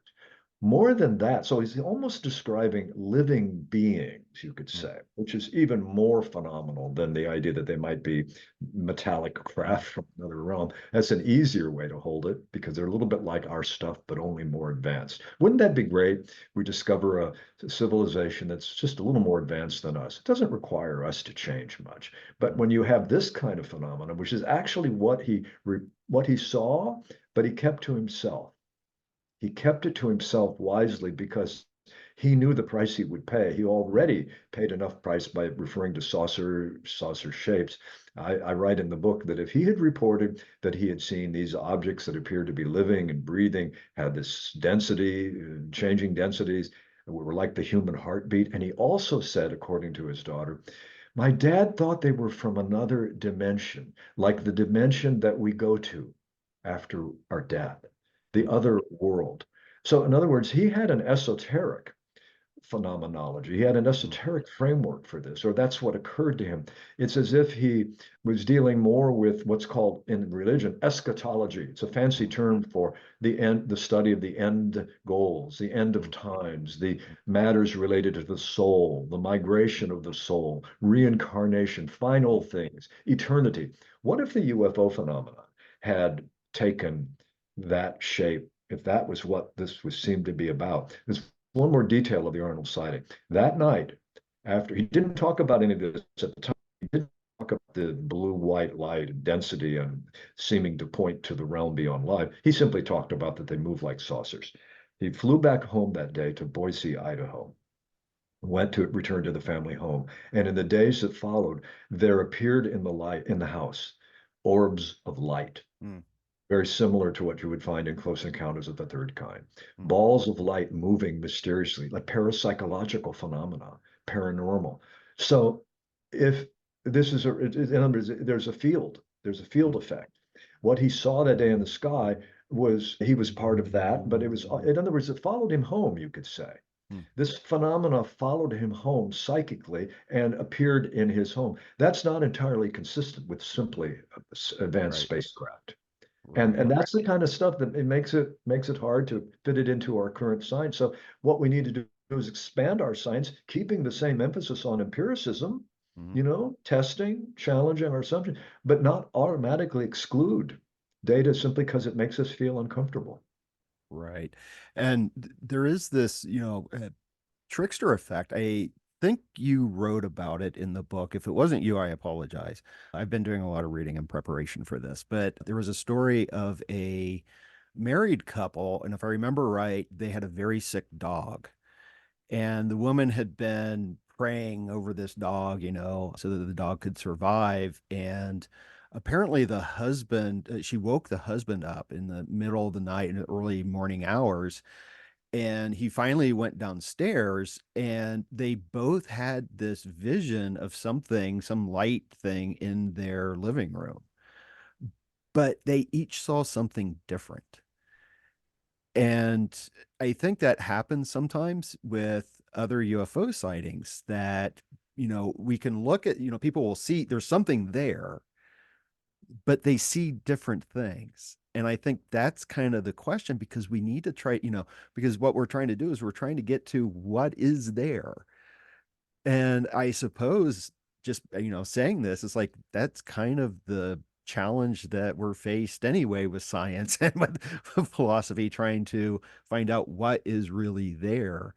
More than that, so he's almost describing living beings, you could say, which is even more phenomenal than the idea that they might be metallic craft from another realm. That's an easier way to hold it because they're a little bit like our stuff, but only more advanced. Wouldn't that be great? We discover a civilization that's just a little more advanced than us. It doesn't require us to change much. But when you have this kind of phenomenon, which is actually what he saw, but he kept to himself. He kept it to himself wisely because he knew the price he would pay. He already paid enough price by referring to saucer shapes. I write in the book that if he had reported that he had seen these objects that appeared to be living and breathing, had this density, changing densities, were like the human heartbeat. And he also said, according to his daughter, my dad thought they were from another dimension, like the dimension that we go to after our death, the other world. So, in other words, he had an esoteric phenomenology. He had an esoteric framework for this, or that's what occurred to him. It's as if he was dealing more with what's called in religion eschatology. It's a fancy term for the end, the study of the end goals, the end of times, the matters related to the soul, the migration of the soul, reincarnation, final things, eternity. What if the UFO phenomenon had taken that shape? If that was what this was seemed to be about, there's one more detail of the Arnold sighting. That night, after he didn't talk about any of this at the time, he didn't talk about the blue-white light density and seeming to point to the realm beyond life. He simply talked about that they move like saucers. He flew back home that day to Boise, Idaho, went to return to the family home, and in the days that followed, there appeared in the house orbs of light. Very similar to what you would find in Close Encounters of the Third Kind. Balls of light moving mysteriously, like parapsychological phenomena, paranormal. So if this is in other words, there's a field effect. What he saw that day in the sky he was part of that, but it was, in other words, it followed him home, you could say. This phenomena followed him home psychically and appeared in his home. That's not entirely consistent with simply advanced spacecraft. And that's the kind of stuff that it makes it hard to fit it into our current science. So what we need to do is expand our science, keeping the same emphasis on empiricism, testing, challenging our assumptions, but not automatically exclude data simply because it makes us feel uncomfortable. Right. And there is this, trickster effect. I think you wrote about it in the book. If it wasn't you, I apologize. I've been doing a lot of reading in preparation for this, but there was a story of a married couple. And if I remember right, they had a very sick dog. And the woman had been praying over this dog, so that the dog could survive. And apparently, the husband, she woke the husband up in the middle of the night in the early morning hours. And he finally went downstairs, and they both had this vision of something, some light thing in their living room. But they each saw something different. And I think that happens sometimes with other UFO sightings that, we can look at, people will see there's something there, but they see different things. And I think that's kind of the question because we need to try, because what we're trying to do is we're trying to get to what is there. And I suppose just, saying this is like that's kind of the challenge that we're faced anyway with science and with philosophy, trying to find out what is really there.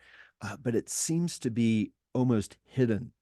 But it seems to be almost hidden.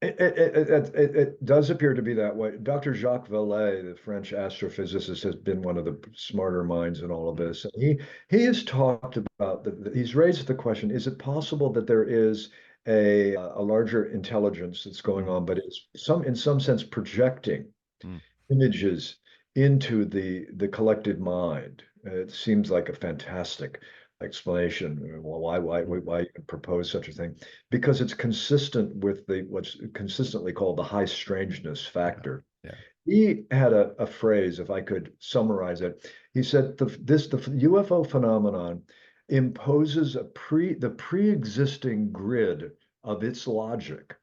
It does appear to be that way. Dr. Jacques Vallée, the French astrophysicist, has been one of the smarter minds in all of this. And he has talked about he's raised the question: is it possible that there is a larger intelligence that's going on, but it's in some sense projecting Mm. images into the collective mind. It seems like a fantastic explanation. Well, why even propose such a thing? Because it's consistent with the what's consistently called the high strangeness Yeah. factor. Yeah. He had a phrase, if I could summarize it. He said the UFO phenomenon imposes the pre-existing grid of its logic,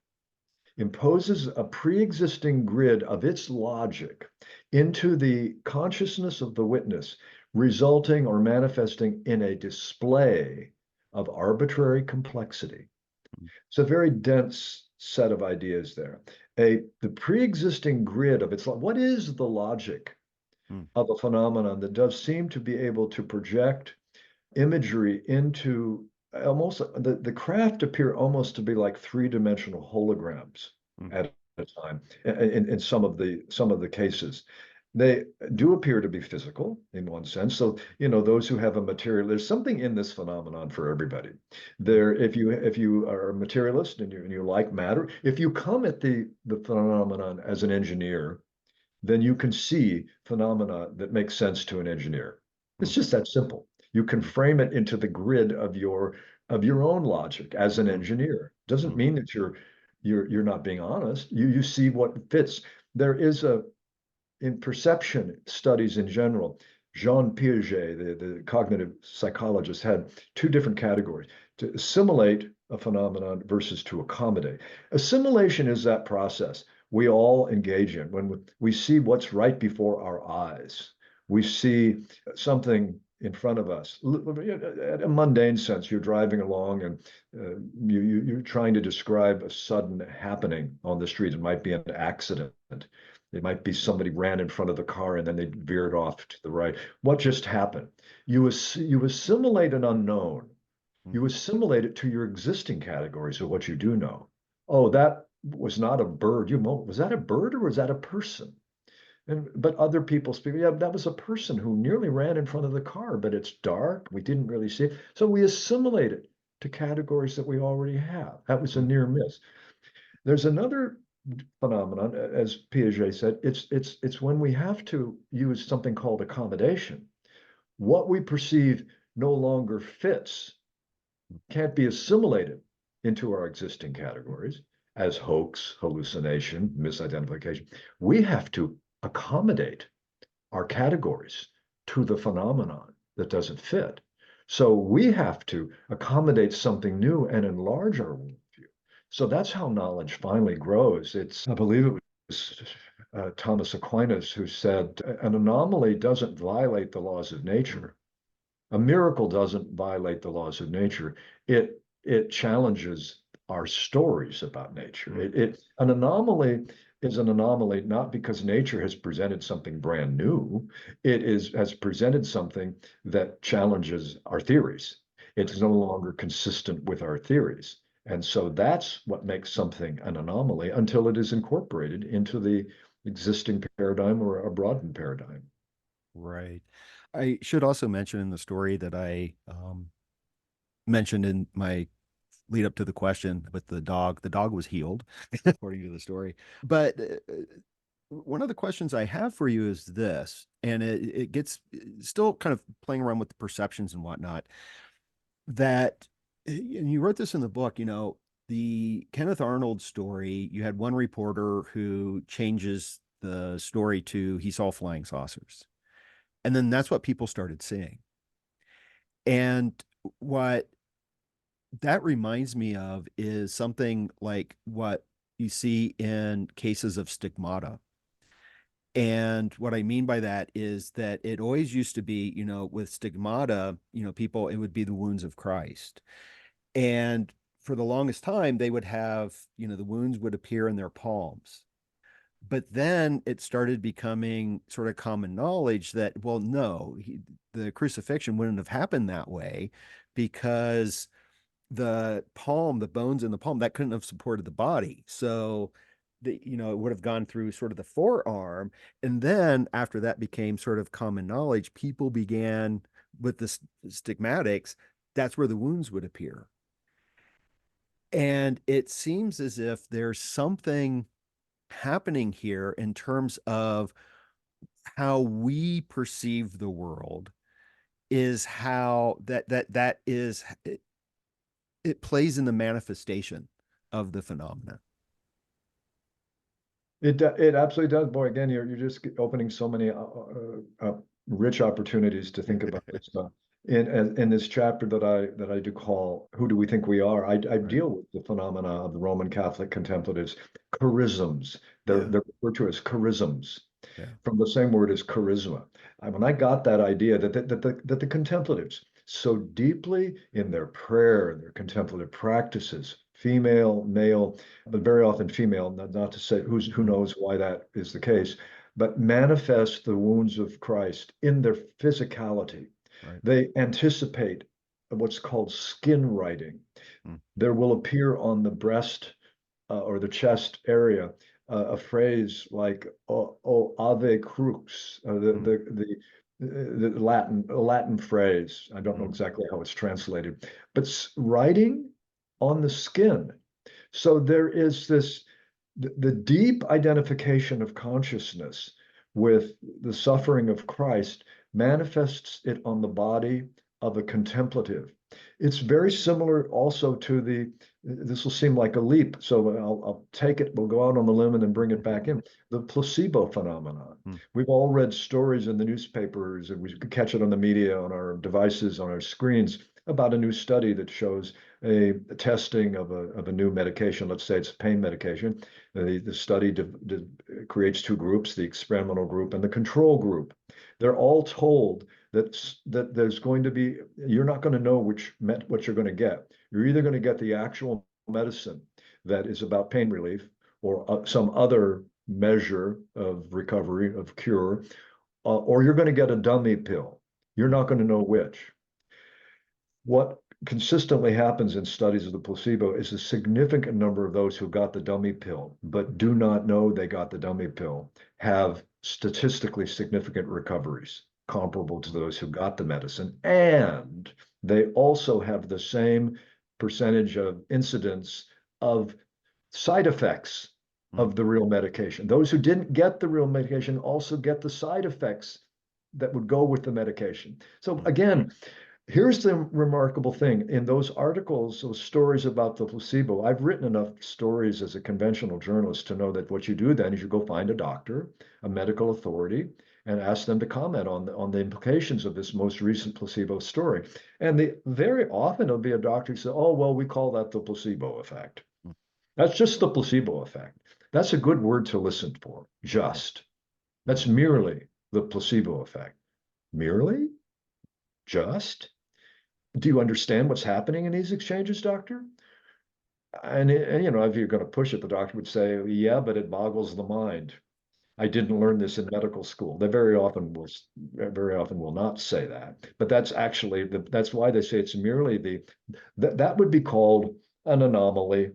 imposes a pre-existing grid of its logic into the consciousness of the witness, resulting or manifesting in a display of arbitrary complexity. It's a very dense set of ideas there. The pre-existing grid of its what is the logic Mm. of a phenomenon that does seem to be able to project imagery into almost the craft appear almost to be like three-dimensional holograms Mm. at a time in some of the cases. They do appear to be physical in one sense. So, those who have a material, there's something in this phenomenon for everybody. There, if you are a materialist and you like matter, if you come at the phenomenon as an engineer, then you can see phenomena that make sense to an engineer. It's Mm. just that simple. You can Mm. frame it into the grid of your own logic as an Mm. engineer. Doesn't Mm. mean that you're not being honest. You see what fits. There is in perception studies in general, Jean Piaget, the cognitive psychologist, had two different categories: to assimilate a phenomenon versus to accommodate. Assimilation is that process we all engage in when we see what's right before our eyes. We see something in front of us. At a mundane sense, you're driving along and you're trying to describe a sudden happening on the street. It might be an accident. It might be somebody ran in front of the car and then they veered off to the right. What just happened? You assimilate an unknown. Mm. You assimilate it to your existing categories of what you do know. Oh, that was not a bird. Was that a bird or was that a person? But other people speak, yeah, that was a person who nearly ran in front of the car, but it's dark. We didn't really see it. So we assimilate it to categories that we already have. That was a Mm. near miss. There's another phenomenon, as Piaget said, it's when we have to use something called accommodation. What we perceive no longer fits, can't be assimilated into our existing categories as hoax, hallucination, misidentification. We have to accommodate our categories to the phenomenon that doesn't fit. So we have to accommodate something new and enlarge our worldview. So that's how knowledge finally grows. I believe it was Thomas Aquinas who said, an anomaly doesn't violate the laws of nature. A miracle doesn't violate the laws of nature. It challenges our stories about nature. Mm. An anomaly is an anomaly not because nature has presented something brand new. Has presented something that challenges our theories. It's Right. no longer consistent with our theories. And so that's what makes something an anomaly until it is incorporated into the existing paradigm or a broadened paradigm. Right. I should also mention in the story that I mentioned in my lead up to the question with the dog was healed, according to the story. But one of the questions I have for you is this, and it gets still kind of playing around with the perceptions and whatnot, that, and you wrote this in the book, the Kenneth Arnold story, you had one reporter who changes the story to he saw flying saucers. And then that's what people started seeing. And what that reminds me of is something like what you see in cases of stigmata. And what I mean by that is that it always used to be, with stigmata, people, it would be the wounds of Christ. And for the longest time, they would have, the wounds would appear in their palms. But then it started becoming sort of common knowledge that, well, no, the crucifixion wouldn't have happened that way because the palm, the bones in the palm, that couldn't have supported the body. So it would have gone through sort of the forearm. And then after that became sort of common knowledge, people began with the stigmatics, that's where the wounds would appear. And it seems as if there's something happening here in terms of how we perceive the world is how that is it plays in the manifestation of the phenomena. It absolutely does. Boy, again, you're just opening so many rich opportunities to think about this stuff. In this chapter that I do call "Who Do We Think We Are?" I Right. deal with the phenomena of the Roman Catholic contemplatives, charisms. Yeah. They're referred to as charisms Yeah. from the same word as charisma. When I got that idea that the contemplatives so deeply in their prayer and their contemplative practices, female, male, but very often female, not to say who knows why that is the case, but manifest the wounds of Christ in their physicality. Right. They anticipate what's called skin writing. Mm. There will appear on the breast or the chest area a phrase like "O ave crux," Mm. the Latin phrase. I don't know Mm. exactly how it's translated, but writing on the skin. So there is the deep identification of consciousness with the suffering of Christ manifests it on the body of a contemplative. It's very similar also to this will seem like a leap, so I'll take it, we'll go out on the limb and then bring it back in. The placebo phenomenon. Mm. We've all read stories in the newspapers, and we could catch it on the media, on our devices, on our screens, about a new study that shows a testing of a new medication. Let's say it's a pain medication. The study creates two groups, the experimental group and the control group. They're all told that there's going to be, you're not going to know what you're going to get. You're either going to get the actual medicine that is about pain relief or some other measure of recovery, of cure, or you're going to get a dummy pill. You're not going to know which. What consistently happens in studies of the placebo is a significant number of those who got the dummy pill but do not know they got the dummy pill have statistically significant recoveries comparable to those who got the medicine. And they also have the same percentage of incidence of side effects Mm. of the real medication. Those who didn't get the real medication also get the side effects that would go with the medication. So Mm. again, here's the remarkable thing. In those articles, those stories about the placebo, I've written enough stories as a conventional journalist to know that what you do then is you go find a doctor, a medical authority, and ask them to comment on the implications of this most recent placebo story. And very often it'll be a doctor who says, "Oh, well, we call that the placebo effect." Mm. That's just the placebo effect. That's a good word to listen for. Just. That's merely the placebo effect. Merely? Just? Do you understand what's happening in these exchanges, doctor? And if you're going to push it, the doctor would say, yeah, but it boggles the mind. I didn't learn this in medical school. They very often will not say that. But that's actually that's why they say it's merely that would be called an anomaly,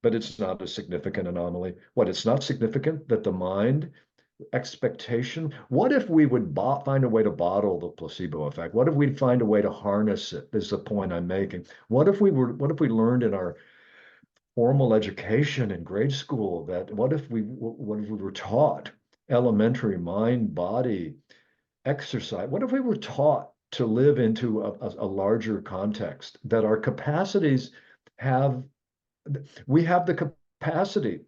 but it's not a significant anomaly. What, it's not significant that the mind expectation. What if we would find a way to bottle the placebo effect? What if we'd find a way to harness it? Is the point I'm making. What if we learned in our formal education in grade school that what if we were taught elementary mind body exercise? What if we were taught to live into a larger context, that our capacities have we have the capacity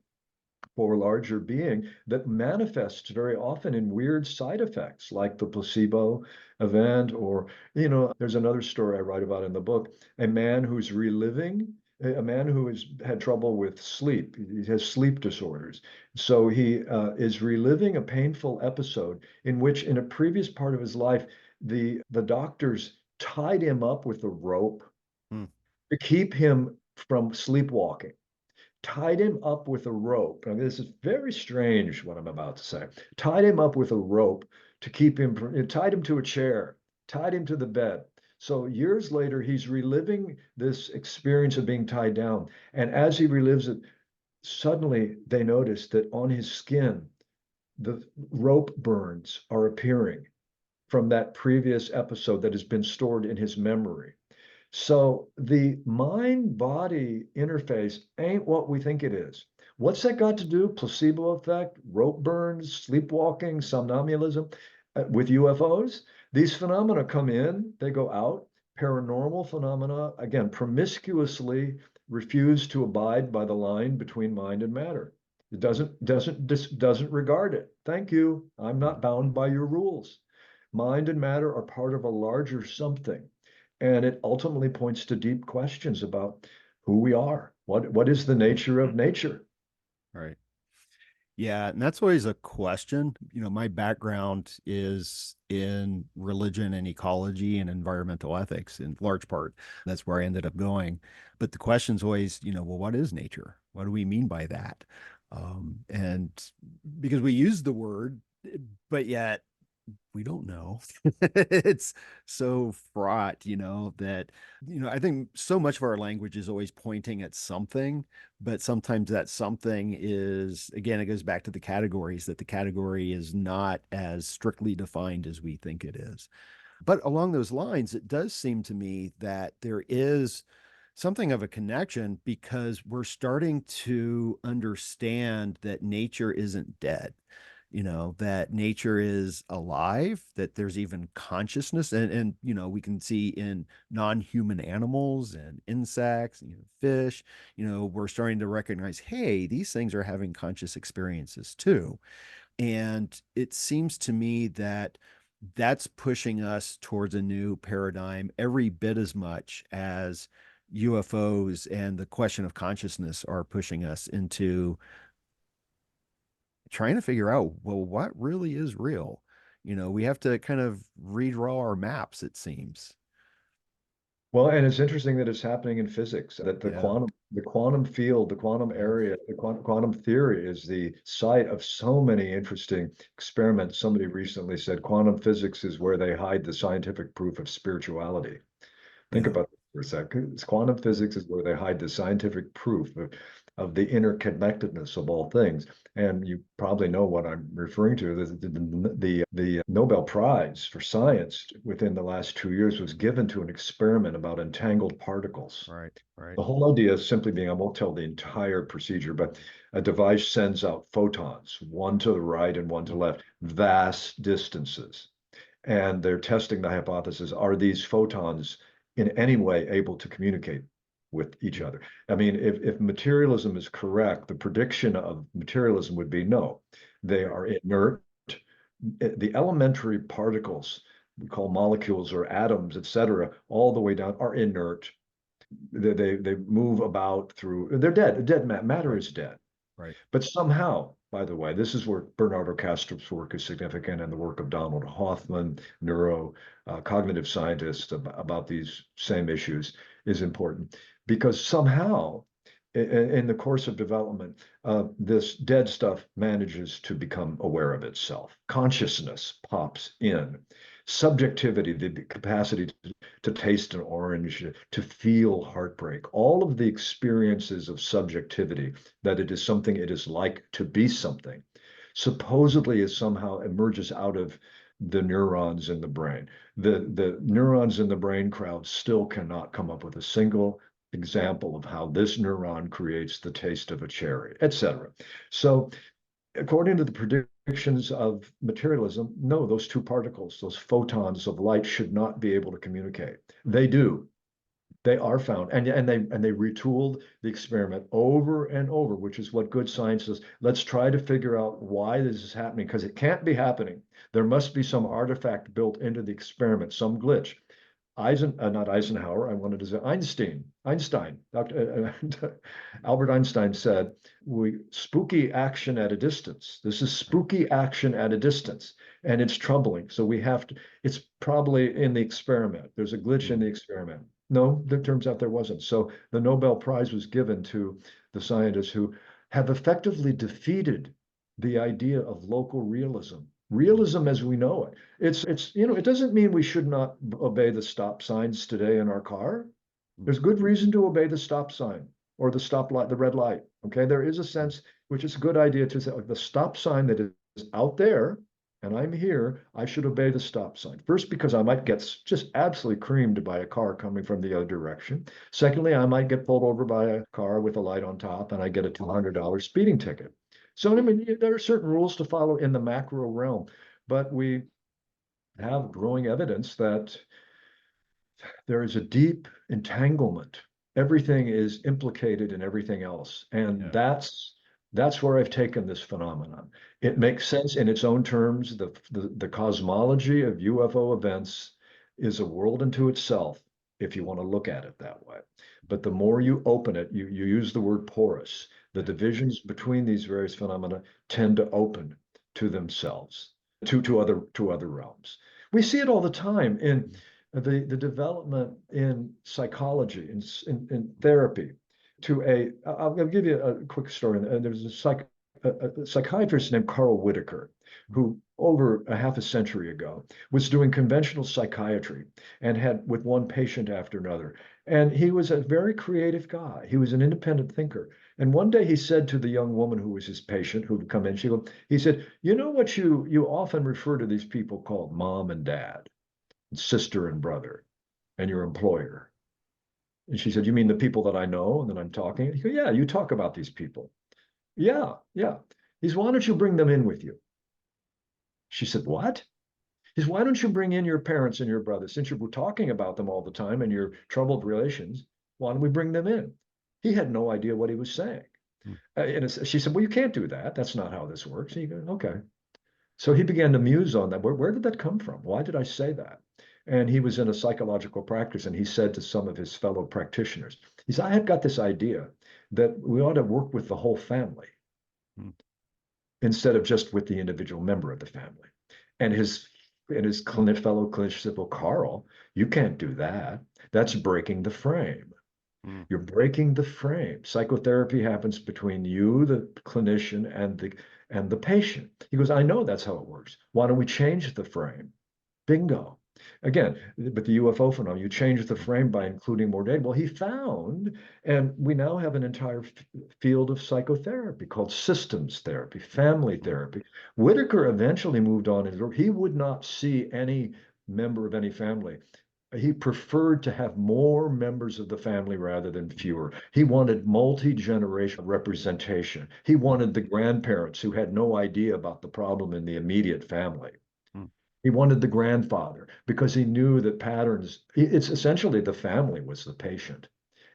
for larger being that manifests very often in weird side effects like the placebo event. Or there's another story I write about in the book, a man who has had trouble with sleep. He has sleep disorders, so he is reliving a painful episode in which in a previous part of his life the doctors tied him up with a rope Mm. to keep him from sleepwalking, tied him up with a rope. I mean, this is very strange what I'm about to say. Tied him up with a rope to keep him tied him to a chair, tied him to the bed. So years later, he's reliving this experience of being tied down. And as he relives it, suddenly they notice that on his skin, the rope burns are appearing from that previous episode that has been stored in his memory. So the mind-body interface ain't what we think it is. What's that got to do? Placebo effect, rope burns, sleepwalking, somnambulism with UFOs? These phenomena come in, they go out. Paranormal phenomena, again, promiscuously refuse to abide by the line between mind and matter. It doesn't regard it. Thank you. I'm not bound by your rules. Mind and matter are part of a larger something. And it ultimately points to deep questions about who we are. What is the nature of nature? Right. Yeah, and that's always a question. My background is in religion and ecology and environmental ethics in large part. That's where I ended up going. But the question's always, well, what is nature? What do we mean by that? And because we use the word, but yet we don't know. It's so fraught, that, I think so much of our language is always pointing at something, but sometimes that something is, again, it goes back to the categories, that the category is not as strictly defined as we think it is. But along those lines, it does seem to me that there is something of a connection because we're starting to understand that nature isn't dead, that nature is alive, that there's even consciousness. And we can see in non-human animals and insects, fish, we're starting to recognize, hey, these things are having conscious experiences too. And it seems to me that that's pushing us towards a new paradigm every bit as much as UFOs and the question of consciousness are pushing us into trying to figure out, well, what really is real? We have to kind of redraw our maps, it seems. Well, and it's interesting that it's happening in physics, that Yeah. the quantum field, the quantum Yeah. area, the quantum theory is the site of so many interesting experiments. Somebody recently said quantum physics is where they hide the scientific proof of spirituality. Think Yeah. about that for a second. Quantum physics is where they hide the scientific proof of the interconnectedness of all things. And you probably know what I'm referring to. The Nobel Prize for science within the last 2 years was given to an experiment about entangled particles. Right. Right. The whole idea is simply being, I won't tell the entire procedure, but a device sends out photons, one to the right and one to the left, vast distances. And they're testing the hypothesis, are these photons in any way able to communicate with each other? I mean, if materialism is correct, the prediction of materialism would be no, they are inert. The elementary particles we call molecules or atoms, et cetera, all the way down are inert. They move about through, they're dead. Dead matter Right. is dead. Right. But somehow, by the way, this is where Bernardo Kastrup's work is significant and the work of Donald Hoffman, cognitive scientist about these same issues is important because somehow in the course of development, this dead stuff manages to become aware of itself. Consciousness pops in. Subjectivity, the capacity to taste an orange, to feel heartbreak, all of the experiences of subjectivity, that it is something it is like to be something, supposedly is somehow emerges out of the neurons in the brain. The neurons in the brain crowd still cannot come up with a single example of how this neuron creates the taste of a cherry, etc. So according to the predictions of materialism, no, those two particles, those photons of light should not be able to communicate. They do. They are found, and they retooled the experiment over and over, which is what good science is. Let's try to figure out why this is happening because it can't be happening. There must be some artifact built into the experiment, some glitch. Not Eisenhower, I wanted to say Einstein, Albert Einstein said, we spooky action at a distance. This is spooky action at a distance, and it's troubling. So we have to, it's probably in the experiment. There's a glitch in the experiment. No, it turns out there wasn't. So the Nobel Prize was given to the scientists who have effectively defeated the idea of local realism. Realism as we know it. It doesn't mean we should not obey the stop signs today in our car. There's good reason to obey the stop sign or the stop light, the red light. Okay. There is a sense which is a good idea to say the stop sign that is out there, and I'm here, I should obey the stop sign. First, because I might get just absolutely creamed by a car coming from the other direction. Secondly, I might get pulled over by a car with a light on top and I get a $200 speeding ticket. So, I mean, there are certain rules to follow in the macro realm, but we have growing evidence that there is a deep entanglement. Everything is implicated in everything else. And Yeah. that's where I've taken this phenomenon. It makes sense in its own terms. The cosmology of UFO events is a world unto itself, if you want to look at it that way. But the more you open it, you use the word porous. The divisions between these various phenomena tend to open to themselves, to other realms. We see it all the time in the development in psychology, in therapy, I'll give you a quick story. There's a psychiatrist named Carl Whitaker, who over a half a century ago was doing conventional psychiatry and had with one patient after another. And he was a very creative guy. He was an independent thinker. And one day he said to the young woman who was his patient who'd come in, he said, you know what you often refer to these people called mom and dad, sister and brother, and your employer. And she said, you mean the people that I know and that I'm talking? And he goes, yeah, you talk about these people. Yeah, yeah. He said, why don't you bring them in with you? She said, what? He said, why don't you bring in your parents and your brothers? Since you're talking about them all the time and your troubled relations, why don't we bring them in? He had no idea what he was saying. Hmm. She said, well, you can't do that. That's not how this works. And he goes, okay. So he began to muse on that. Where did that come from? Why did I say that? And he was in a psychological practice, and he said to some of his fellow practitioners, he said, I had got this idea that we ought to work with the whole family Hmm. instead of just with the individual member of the family. And his fellow clinician said, well, Carl, you can't do that. That's breaking the frame. Hmm. You're breaking the frame. Psychotherapy happens between you, the clinician, and the patient. He goes, I know that's how it works. Why don't we change the frame? Bingo. Again, but the UFO phenomenon, you change the frame by including more data. Well, he found, and we now have an entire field of psychotherapy called systems therapy, family therapy. Whitaker eventually moved on and he would not see any member of any family. He preferred to have more members of the family rather than fewer. He wanted multi-generational representation. He wanted the grandparents who had no idea about the problem in the immediate family. Hmm. He wanted the grandfather because he knew that patterns, it's essentially the family was the patient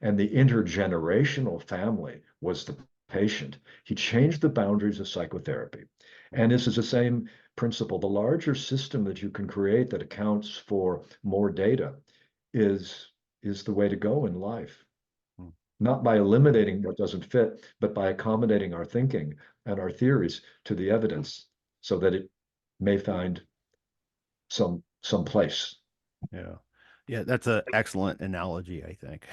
and the intergenerational family was the patient. He changed the boundaries of psychotherapy. And this is the same principle. The larger system that you can create that accounts for more data is the way to go in life. Hmm. Not by eliminating what doesn't fit, but by accommodating our thinking and our theories to the evidence so that it may find some place. Yeah. Yeah, that's an excellent analogy, I think,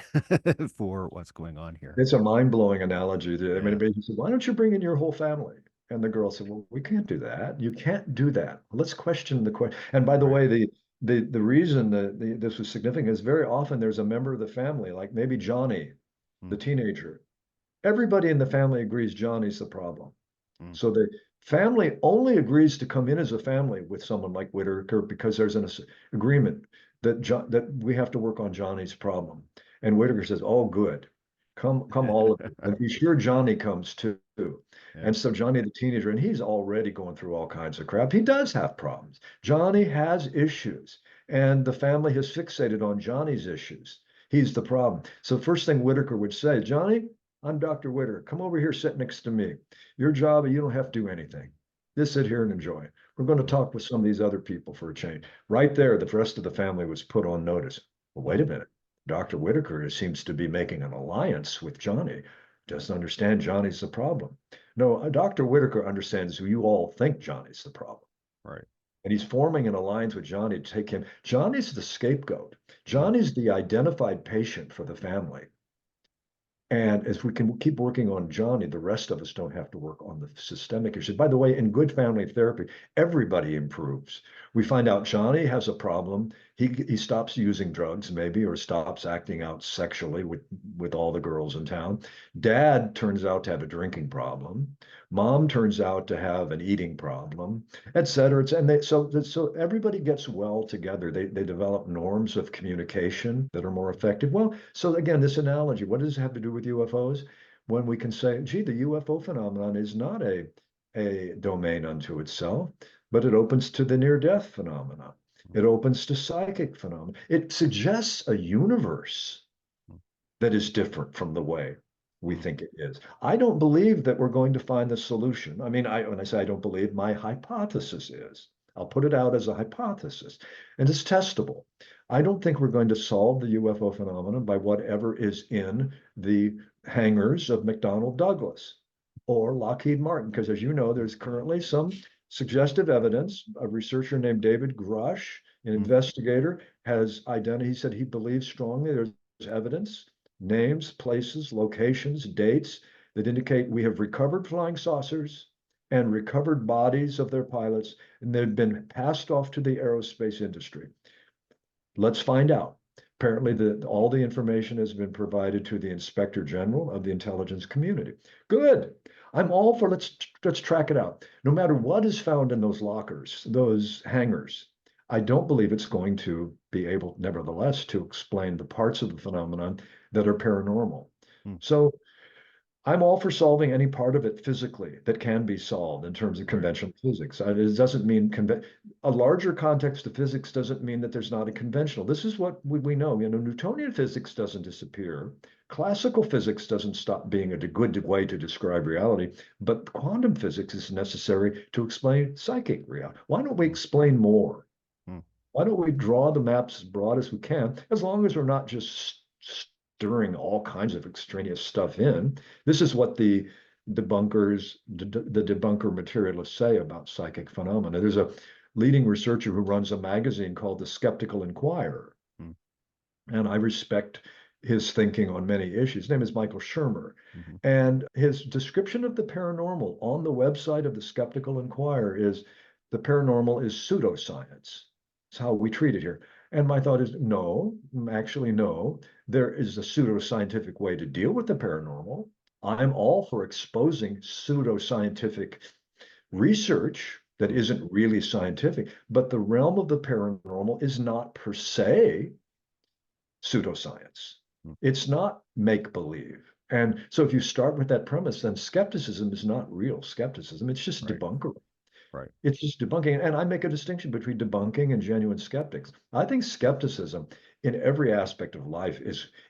for what's going on here. It's a mind-blowing analogy. I mean, Yeah. he said, why don't you bring in your whole family? And the girl said, well, we can't do that. You can't do that. Let's question the question. And by the Right. way, the reason that this was significant is very often there's a member of the family, like maybe Johnny, Hmm. the teenager. Everybody in the family agrees Johnny's the problem. Hmm. So the family only agrees to come in as a family with someone like Whitaker because there's an agreement that we have to work on Johnny's problem. And Whitaker says, "Oh, good, come all of you, and be sure Johnny comes too." Yeah. And so Johnny the teenager, and he's already going through all kinds of crap. He does have problems. Johnny has issues, and the family has fixated on Johnny's issues. He's the problem. So first thing Whitaker would say, Johnny, I'm Dr. Whitaker. Come over here, sit next to me. Your job, you don't have to do anything. Just sit here and enjoy. We're going to talk with some of these other people for a change. Right there, the rest of the family was put on notice. Well, wait a minute. Dr. Whitaker seems to be making an alliance with Johnny. Doesn't understand Johnny's the problem. No, Dr. Whitaker understands who you all think Johnny's the problem. Right. And he's forming an alliance with Johnny to take him. Johnny's the scapegoat. Hmm. Johnny's the identified patient for the family. And if we can keep working on Johnny, the rest of us don't have to work on the systemic issues. By the way, in good family therapy, everybody improves. We find out Johnny has a problem. He stops using drugs, maybe, or stops acting out sexually with all the girls in town. Dad turns out to have a drinking problem. Mom turns out to have an eating problem, et cetera. So everybody gets well together. They develop norms of communication that are more effective. Well, so again, this analogy, what does it have to do with UFOs? When we can say, gee, the UFO phenomenon is not a domain unto itself, but it opens to the near-death phenomena. It opens to psychic phenomena. It suggests a universe that is different from the way we think it is. I don't believe that we're going to find the solution. I mean, when I say I don't believe, my hypothesis is, I'll put it out as a hypothesis, and it's testable. I don't think we're going to solve the UFO phenomenon by whatever is in the hangars of McDonnell Douglas or Lockheed Martin, because as you know, there's currently some suggestive evidence. A researcher named David Grush, an investigator, has identified, he said he believes strongly there's evidence, names, places, locations, dates that indicate we have recovered flying saucers and recovered bodies of their pilots, and they've been passed off to the aerospace industry. Let's find out. Apparently, all the information has been provided to the Inspector General of the intelligence community. Good. I'm all for let's track it out. No matter what is found in those lockers, those hangars, I don't believe it's going to be able, nevertheless, to explain the parts of the phenomenon that are paranormal. So I'm all for solving any part of it physically that can be solved in terms of conventional physics. It doesn't mean a larger context of physics doesn't mean that there's not a conventional. This is what we know. Newtonian physics doesn't disappear. Classical physics doesn't stop being a good way to describe reality, but quantum physics is necessary to explain psychic reality. Why don't we explain more? Why don't we draw the maps as broad as we can, as long as we're not just stirring all kinds of extraneous stuff in? This is what the debunker materialists say about psychic phenomena. There's a leading researcher who runs a magazine called The Skeptical Inquirer, and I respect his thinking on many issues. His name is Michael Shermer. And his description of the paranormal on the website of the Skeptical Inquirer is the paranormal is pseudoscience. It's how we treat it here. And my thought is, no, actually, no. There is a pseudoscientific way to deal with the paranormal. I'm all for exposing pseudoscientific research that isn't really scientific, but the realm of the paranormal is not per se pseudoscience. It's not make-believe. And so if you start with that premise, then skepticism is not real skepticism. It's just debunkery. Right. It's just debunking. And I make a distinction between debunking and genuine skeptics. I think skepticism in every aspect of life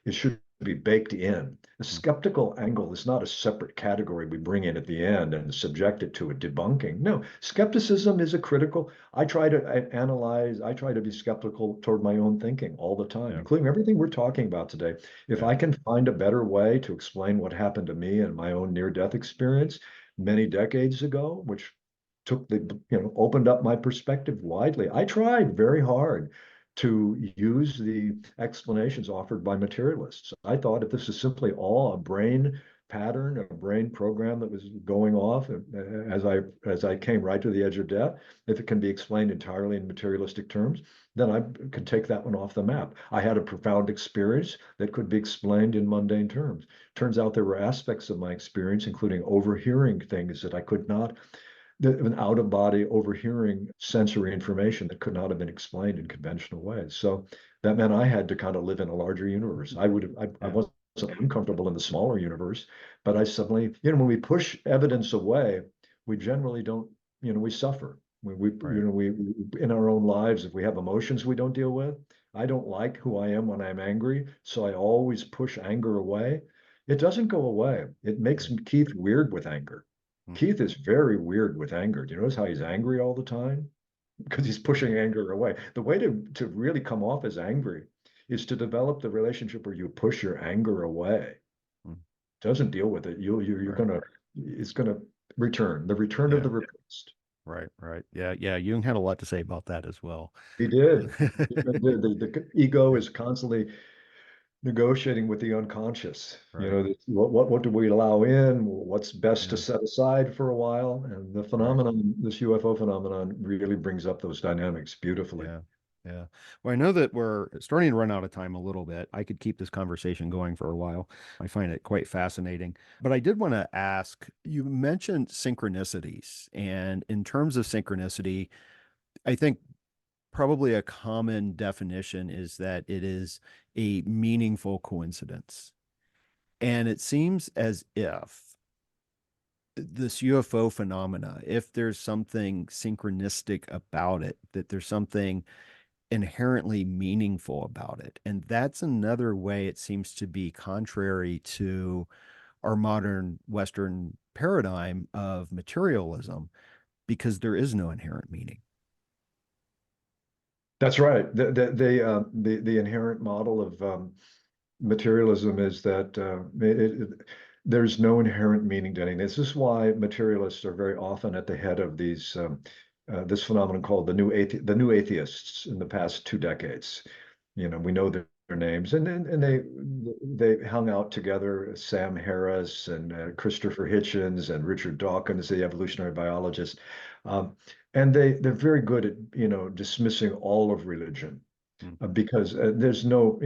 should be baked in. The skeptical angle is not a separate category we bring in at the end and subject it to a debunking. No, skepticism is a critical. I try to analyze, I try to be skeptical toward my own thinking all the time, including everything we're talking about today. If I can find a better way to explain what happened to me and my own near-death experience many decades ago, which opened up my perspective widely. I tried very hard to use the explanations offered by materialists. I thought if this is simply all a brain pattern, a brain program that was going off as I came right to the edge of death, if it can be explained entirely in materialistic terms, then I could take that one off the map. I had a profound experience that could be explained in mundane terms. Turns out there were aspects of my experience, including overhearing things that I could not, an out of body overhearing sensory information that could not have been explained in conventional ways. So that meant I had to kind of live in a larger universe. I wasn't uncomfortable in the smaller universe, but I suddenly, when we push evidence away, we generally don't, we suffer. We in our own lives, if we have emotions we don't deal with, I don't like who I am when I'm angry, so I always push anger away. It doesn't go away. It makes Keith weird with anger. Keith is very weird with anger. Do you notice how he's angry all the time? Because he's pushing anger away. The way to really come off as angry is to develop the relationship where you push your anger away. Doesn't deal with it. It's gonna return. The return of the repressed. Right. Yeah. Jung had a lot to say about that as well. He did. The ego is constantly negotiating with the unconscious. Right. What do we allow in? What's best to Yeah. set aside for a while? And the Right. phenomenon, this UFO phenomenon, really brings up those dynamics beautifully. Yeah. Yeah. Well, I know that we're starting to run out of time a little bit. I could keep this conversation going for a while. I find it quite fascinating. But I did want to ask, you mentioned synchronicities. And in terms of synchronicity, I think probably a common definition is that it is a meaningful coincidence. And it seems as if this UFO phenomena, if there's something synchronistic about it, that there's something inherently meaningful about it. And that's another way it seems to be contrary to our modern Western paradigm of materialism, because there is no inherent meaning. That's right. The inherent model of materialism is that there's no inherent meaning to anything. This is why materialists are very often at the head of this phenomenon called the new atheists in the past 2 decades. We know their names, and they hung out together. Sam Harris and Christopher Hitchens and Richard Dawkins, the evolutionary biologist, um, and they're very good at dismissing all of religion Mm. because there's no,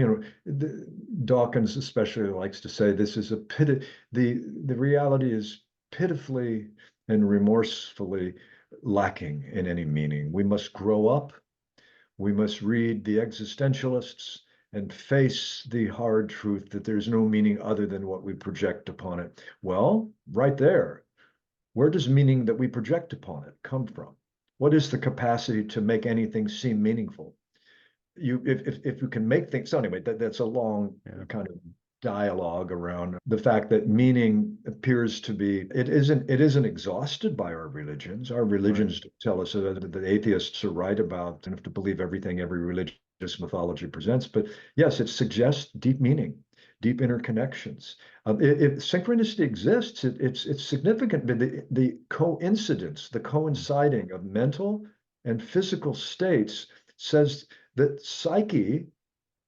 Dawkins especially likes to say this is a pit. The reality is pitifully and remorsefully lacking in any meaning. We must grow up. We must read the existentialists and face the hard truth that there's no meaning other than what we project upon it. Well, right there, where does meaning that we project upon it come from? What is the capacity to make anything seem meaningful? If you can make things, so anyway, that's a long Yeah. kind of dialogue around the fact that meaning appears to be, it isn't exhausted by our religions. Our Right. religions tell us that the atheists are right about and have to believe everything every religious mythology presents. But yes, it suggests deep meaning, deep interconnections. Synchronicity exists, it's significant, but the coincidence, the Mm. coinciding of mental and physical states says that psyche,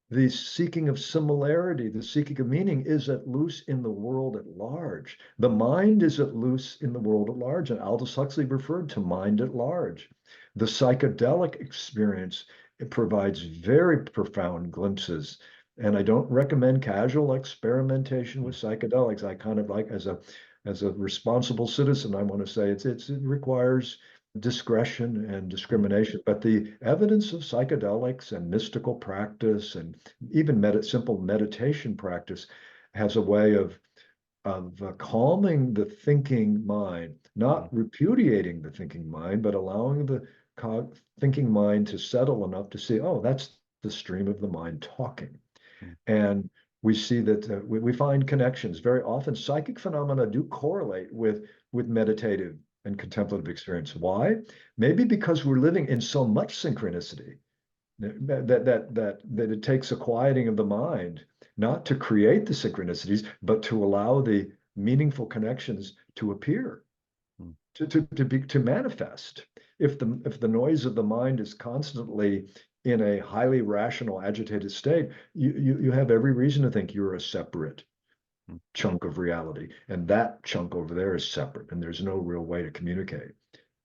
the seeking of similarity, the seeking of meaning, is at loose in the world at large. The mind is at loose in the world at large, and Aldous Huxley referred to mind at large. The psychedelic experience, it provides very profound glimpses. And I don't recommend casual experimentation Mm. with psychedelics. I kind of like, as a responsible citizen, I want to say it requires discretion and Mm. discrimination. But the evidence of psychedelics and mystical practice and even simple meditation practice has a way of calming the thinking mind, Mm. not repudiating the thinking mind, but allowing the thinking mind to settle enough to see, oh, that's the stream of the mind talking. Mm. And we see that we find connections. Very often, psychic phenomena do correlate with meditative and contemplative experience. Why? Maybe because we're living in so much synchronicity that it takes a quieting of the mind, not to create the synchronicities, but to allow the meaningful connections to appear, Mm. to manifest. If the noise of the mind is constantly in a highly rational, agitated state, you have every reason to think you're a separate Mm. chunk of reality, and that chunk over there is separate, and there's no real way to communicate.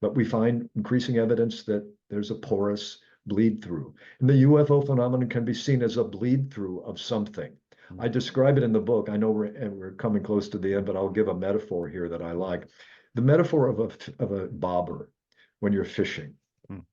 But we find increasing evidence that there's a porous bleed through. And the UFO phenomenon can be seen as a bleed through of something. Mm. I describe it in the book. I know we're coming close to the end, but I'll give a metaphor here that I like. The metaphor of a bobber when you're fishing. Mm.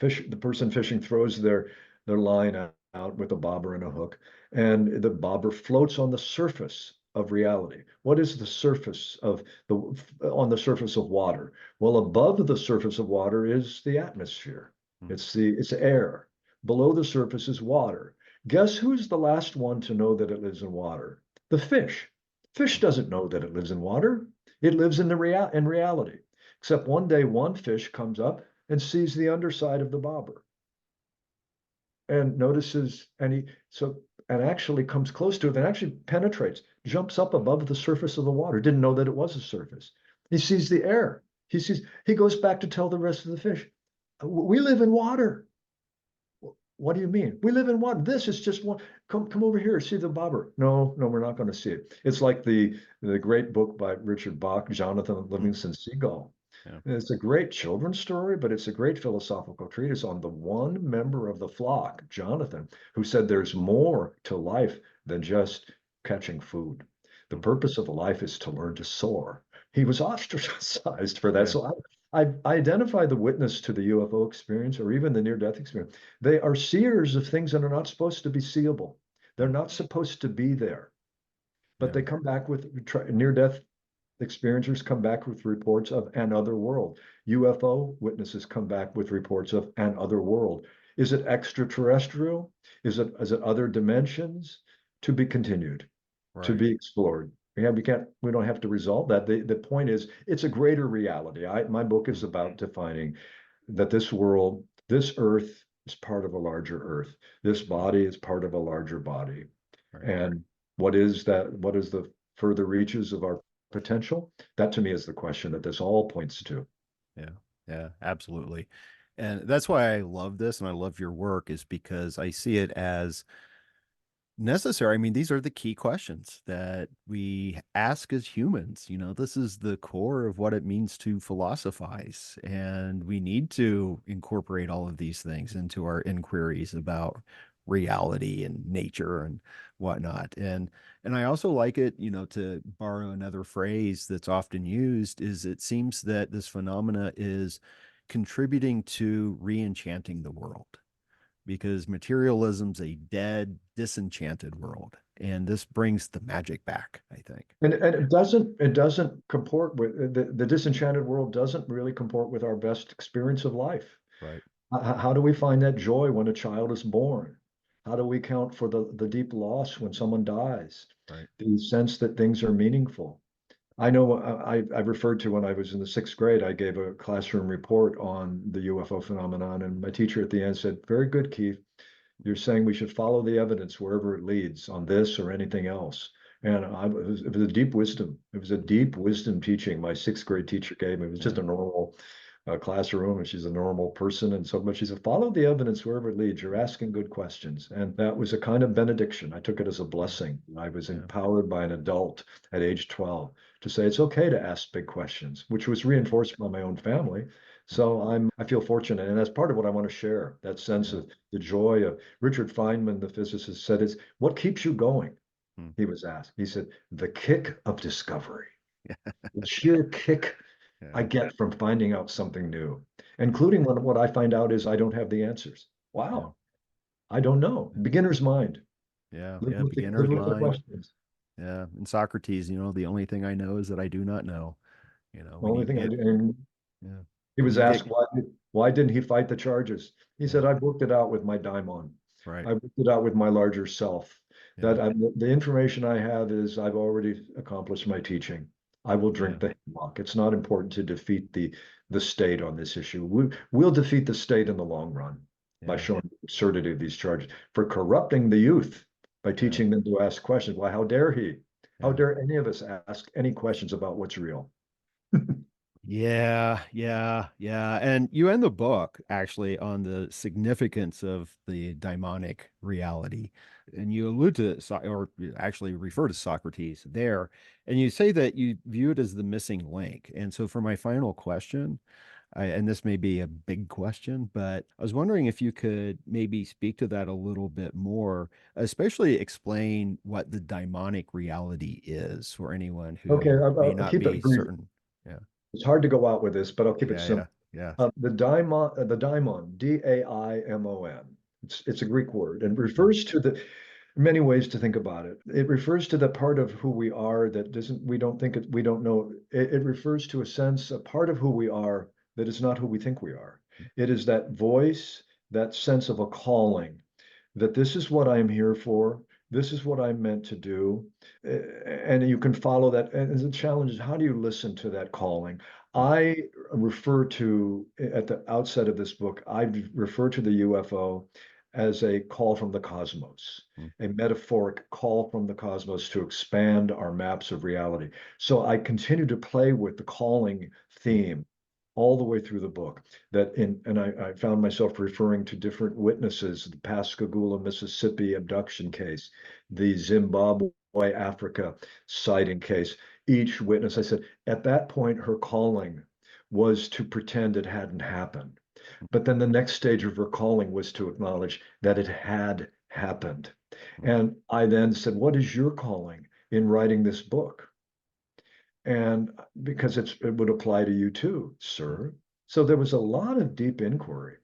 The person fishing throws their line out with a bobber and a hook, and the bobber floats on the surface of reality. What is the surface of the on the surface of water? Well, above the surface of water is the atmosphere. Mm. It's air. Below the surface is water. Guess who's the last one to know that it lives in water? The fish. Fish doesn't know that it lives in water. It lives in in reality. Except one day one fish comes up and sees the underside of the bobber and notices, and actually comes close to it and actually penetrates, jumps up above the surface of the water, didn't know that it was a surface. He sees the air. He goes back to tell the rest of the fish, we live in water. What do you mean? We live in one. This is just one. Come over here, see the bobber. No, no, we're not going to see it. It's like the great book by Richard Bach, Jonathan Mm, Livingston Seagull. yeah. It's a great children's story, but it's a great philosophical treatise on the one member of the flock, Jonathan, who said there's more to life than just catching food. The Mm, purpose of life is to learn to soar. He was ostracized for that. yeah. So I identify the witness to the UFO experience or even the near-death experience. They are seers of things that are not supposed to be seeable. They're Mm, not supposed to be there, but yeah. they come back with near-death experiencers come back with reports of an other world. UFO witnesses come back with reports of an other world. Is it extraterrestrial? Is it other dimensions? To be continued, to Right. be explored. We don't have to resolve that. The point is it's a greater reality. My book is Mm, about defining that this world, this earth is part of a larger earth. This mm, body is part of a larger body. right. And what is that? What is the further reaches of our potential? That to me is the question that this all points to. Yeah. Yeah, absolutely. And that's why I love this and I love your work is because I see it as necessary. I mean, these are the key questions that we ask as humans. You know, this is the core of what it means to philosophize. And we need to incorporate all of these things into our inquiries about reality and nature and whatnot. And I also like it, you know, to borrow another phrase that's often used, is it seems that this phenomena is contributing to re-enchanting the world because materialism's a dead, disenchanted world. And this brings the magic back, I think. And it doesn't comport with the disenchanted world doesn't really comport with our best experience of life. Right. How do we find that joy when a child is born? How do we count for the deep loss when someone dies? Right. The sense that things are meaningful. I know I referred to when I was in the sixth grade, I gave a classroom report on the UFO phenomenon, and my teacher at the end said, "Very good, Keith. You're saying we should follow the evidence wherever it leads on this or anything else." And it was a deep wisdom. It was a deep wisdom teaching my sixth grade teacher gave me. It was just Yeah. a normal classroom, and she's a normal person. And so, but she said, follow the evidence wherever it leads. You're asking good questions. And that was a kind of benediction. I took it as a Yeah. blessing. I was Yeah. empowered by an adult at age 12 to say it's okay to ask big questions, which was reinforced by my own family. So I feel fortunate, and that's part of what I want to share. That sense Yeah. of the joy of Richard Feynman, the physicist, said, "Is what keeps you going?" Hmm. He was asked. He said, "The kick of discovery, Yeah. the sheer kick I Yeah. get from finding out something new, including when what I find out is I don't have the answers. Yeah. Wow, I don't know. Beginner's mind. Yeah. Live Yeah. with live Beginner's with the mind. questions. Yeah. And Socrates, you know, the only thing I know is that I do not know. You know, The we only need to thing I get, do, and yeah, he we was need to asked get, why didn't he fight the charges? He yeah. said, "I've worked it out with my daimon. Right. I worked it out with my larger self. Yeah. The information I have is I've already accomplished my teaching. I will Yeah. drink the hemlock. It's not important to defeat the state on this issue. We'll defeat the state in the long run by Yeah. showing the absurdity of these charges for corrupting the youth by Yeah. teaching them to ask questions. Why, how dare he? How Yeah. dare any of us ask any questions about what's real?" Yeah, yeah, yeah. And you end the book actually on the significance of the daimonic reality. And you allude to, or you actually refer to Socrates there. And you say that you view it as the missing link. And so for my final question, and this may be a big question, but I was wondering if you could maybe speak to that a little bit more, especially explain what the daimonic reality is for anyone Okay, who may I'll not keep it be brief. certain. Yeah. It's hard to go out with this, but I'll keep it Yeah, yeah, simple. yeah. The daimon, Daimon. It's a Greek word and Mm, refers to the many ways to think about it. It refers to the part of who we are that doesn't we don't think it we don't know. It refers to a part of who we are that is not who we think we are. It is that voice, that sense of a calling, that this is what I'm here for. This is what I'm meant to do. And you can follow that. And the challenge is how do you listen to that calling? mm, I refer to, at the outset of this book, I refer to the UFO as a call from the cosmos, mm, a metaphoric call from the cosmos to expand our maps of reality. So I continue to play with the calling mm, theme all the way through the book. And I found myself referring to different witnesses: the Pascagoula, Mississippi abduction case, the Zimbabwe, Africa sighting case. Each witness, I said, at that point, her calling was to pretend it hadn't happened. But then the next stage of her calling was to acknowledge that it had happened. And I then said, what is your calling in writing this book? And because it would apply to you too, sir. So there was a lot of deep inquiry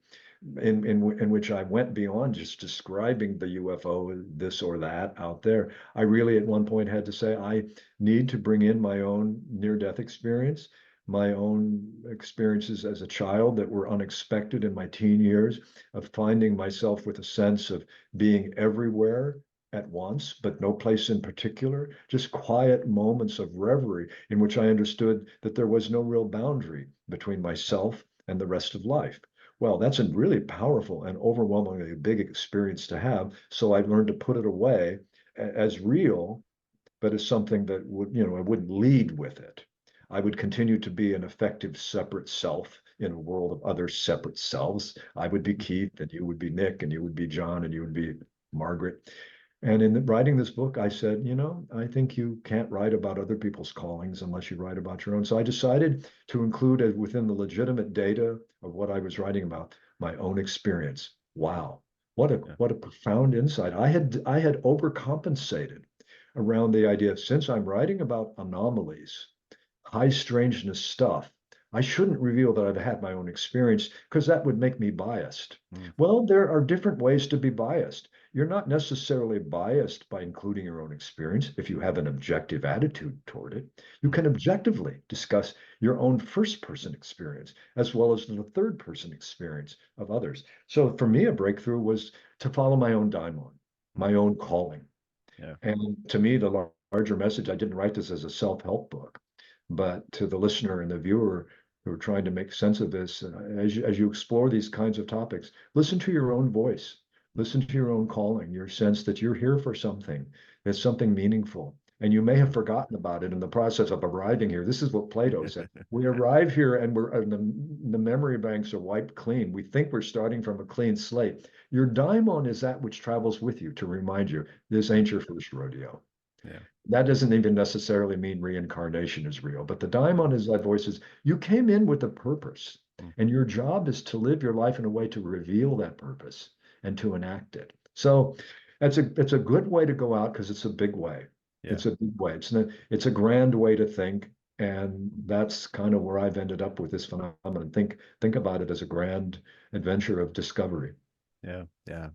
in which I went beyond just describing the UFO, this or that out there. I really at one point had to say, I need to bring in my own near-death experience, my own experiences as a child that were unexpected in my teen years, of finding myself with a sense of being everywhere at once, but no place in particular, just quiet moments of reverie in which I understood that there was no real boundary between myself and the rest of life. Well, that's a really powerful and overwhelmingly big experience to have. So I learned to put it away as real, but as something that would, I wouldn't lead with it. I would continue to be an effective separate self in a world of other separate selves. I would be Keith, and you would be Nick, and you would be John, and you would be Margaret. And in writing this book, I said, I think you can't write about other people's callings unless you write about your own. So I decided to include within the legitimate data of what I was writing about, my own experience. Wow, what a profound insight. I had overcompensated around the idea, since I'm writing about anomalies, high strangeness stuff, I shouldn't reveal that I've had my own experience because that would make me biased. Well, there are different ways to be biased. You're not necessarily biased by including your own experience if you have an objective attitude toward it. You can objectively discuss your own first person experience as well as the third person experience of others. So for me, a breakthrough was to follow my own daimon, my own calling. Yeah. And to me, the larger message, I didn't write this as a self-help book, but to the listener and the viewer who are trying to make sense of this, as you explore these kinds of topics, listen to your own voice, listen to your own calling, your sense that you're here for something, that's something meaningful. And you may have forgotten about it in the process of arriving here. This is what Plato said. We arrive here and the memory banks are wiped clean. We think we're starting from a clean slate. Your daimon is that which travels with you to remind you this ain't your first rodeo. Yeah. That doesn't even necessarily mean reincarnation is real, but the daimon is that voice. You came in with a purpose, and your job is to live your life in a way to reveal that purpose and to enact it. So it's a good way to go out because it's a big way. Yeah. It's a big way. It's a grand way to think, and that's kind of where I've ended up with this phenomenon. Think about it as a grand adventure of discovery. Yeah. No,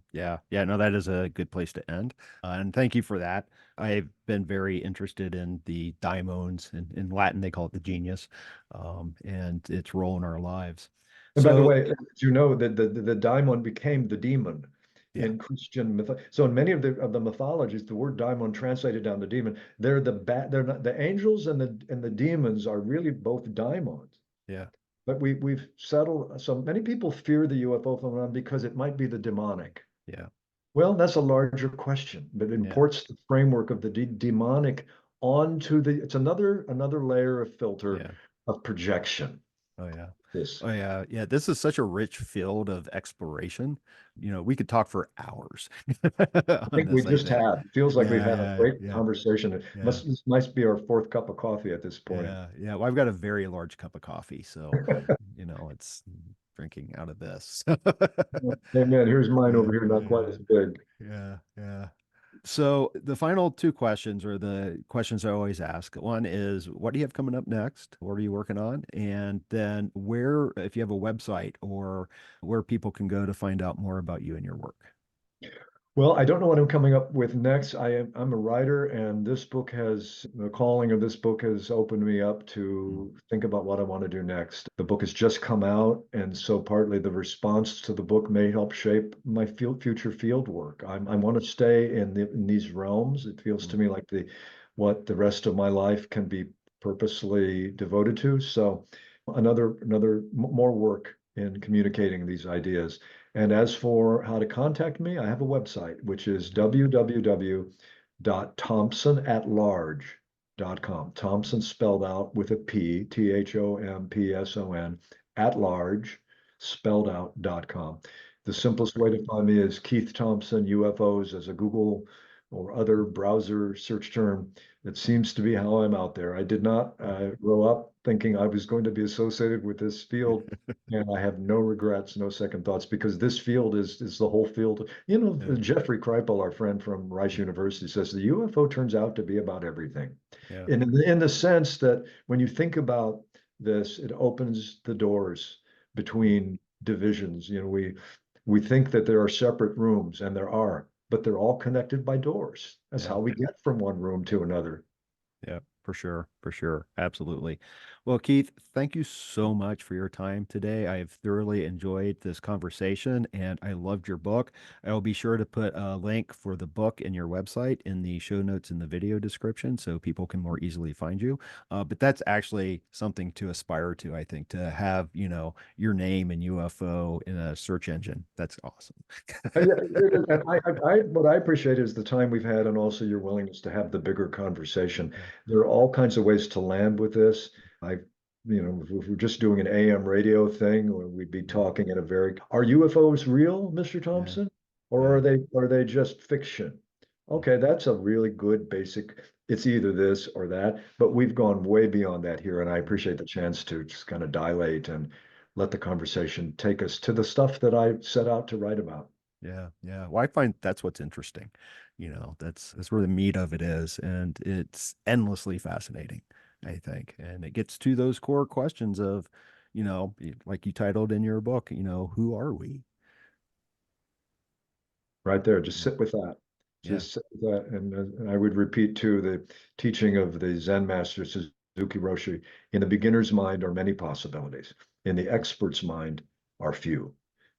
that is a good place to end. And thank you for that. I've been very interested in the daimons. In Latin, they call it the genius, and its role in our lives. And by the So, way, as you know, the daimon became the demon yeah, in Christian myth. So in many of the mythologies, the word daimon translated down to demon. They're not the angels and the demons are really both daimons. yeah, But we've settled. So many people fear the UFO phenomenon because it might be the demonic. yeah, Well, that's a larger question, but it yeah, imports the framework of the demonic onto it's another layer of filter yeah. of projection. Oh yeah. This. Oh yeah. Yeah. This is such a rich field of exploration. We could talk for hours I on think we this, I just think. had. It feels like we've Yeah, had a yeah, great yeah, conversation. yeah, This must be our fourth cup of coffee at this point. yeah, yeah. Well, I've got a very large cup of coffee, so it's drinking out of this. Hey man, here's mine Yeah, over here, not quite yeah, as big. yeah. So the final two questions are the questions I always ask. One is, what do you have coming up next? What are you working on? And then where, if you have a website or where people can go to find out more about you and your work. Well, I don't know what I'm coming up with next. I'm a writer, and the calling of this book has opened me up Mm, to think about what I want to do next. The book has just come out, and so partly the response to the book may help shape my future field work. I want to stay in these realms. It feels to mm, me like what the rest of my life can be purposely devoted to. So more work in communicating these ideas. And as for how to contact me, I have a website, which is www.thompsonatlarge.com. Thompson spelled out with a P, Thompson at large, spelled out.com. The simplest way to find me is Keith Thompson, UFOs, as a Google or other browser search term. It seems to be how I'm out there. I did not grow up thinking I was going to be associated with this field, and I have no regrets, no second thoughts, because this field is the whole field. You know, Yeah. Jeffrey Kripal, our friend from Rice University, says the UFO turns out to be about everything. Yeah. And in the sense that when you think about this, it opens the doors between divisions. You know, we think that there are separate rooms, and there are, but they're all connected by doors. That's Yeah. how we get from one room to another. Yeah, for sure. For sure. Absolutely. Well, Keith, thank you so much for your time today. I've thoroughly enjoyed this conversation and I loved your book. I will be sure to put a link for the book and your website in the show notes in the video description so people can more easily find you. But that's actually something to aspire to, I think, to have, your name and UFO in a search engine. That's awesome. What I appreciate is the time we've had, and also your willingness to have the bigger conversation. Yeah. There are all kinds of ways to land with this. If we're just doing an AM radio thing, or we'd be talking in a very, are UFOs real, Mr. Yeah. Thompson? Or Yeah. are they just fiction? Okay, that's a really good basic, it's either this or that, but we've gone way beyond that here, and I appreciate the chance to just kind of dilate and let the conversation take us to the stuff that I set out to write about. Yeah, yeah. Well, I find that's what's interesting. That's where the meat of it is, and it's endlessly fascinating, I think. And it gets to those core questions of, like you titled in your book, who are we? Right there. Just Yeah, sit with that. yeah, Just sit with that. And I would repeat too the teaching of the Zen master Suzuki Roshi. In the beginner's mind are many possibilities. In the expert's mind are few.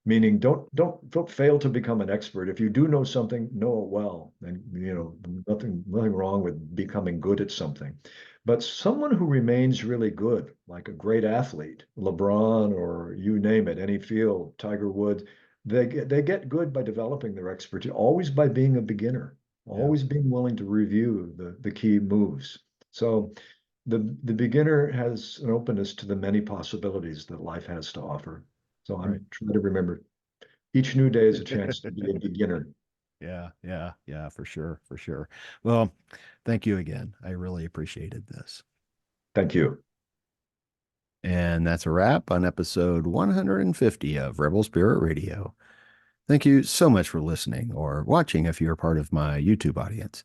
Meaning, don't fail to become an expert. If you do know something, know it well. And nothing wrong with becoming good at something. But someone who remains really good, like a great athlete, LeBron or you name it, any field, Tiger Woods, they get good by developing their expertise, always by being a beginner, yeah. always being willing to review the key moves. So the beginner has an openness to the many possibilities that life has to offer. So Right. I'm trying to remember each new day is a chance to be a beginner. Yeah, yeah, yeah, for sure, for sure. Well, thank you again. I really appreciated this. Thank you. And that's a wrap on episode 150 of Rebel Spirit Radio. Thank you so much for listening or watching if you're part of my YouTube audience.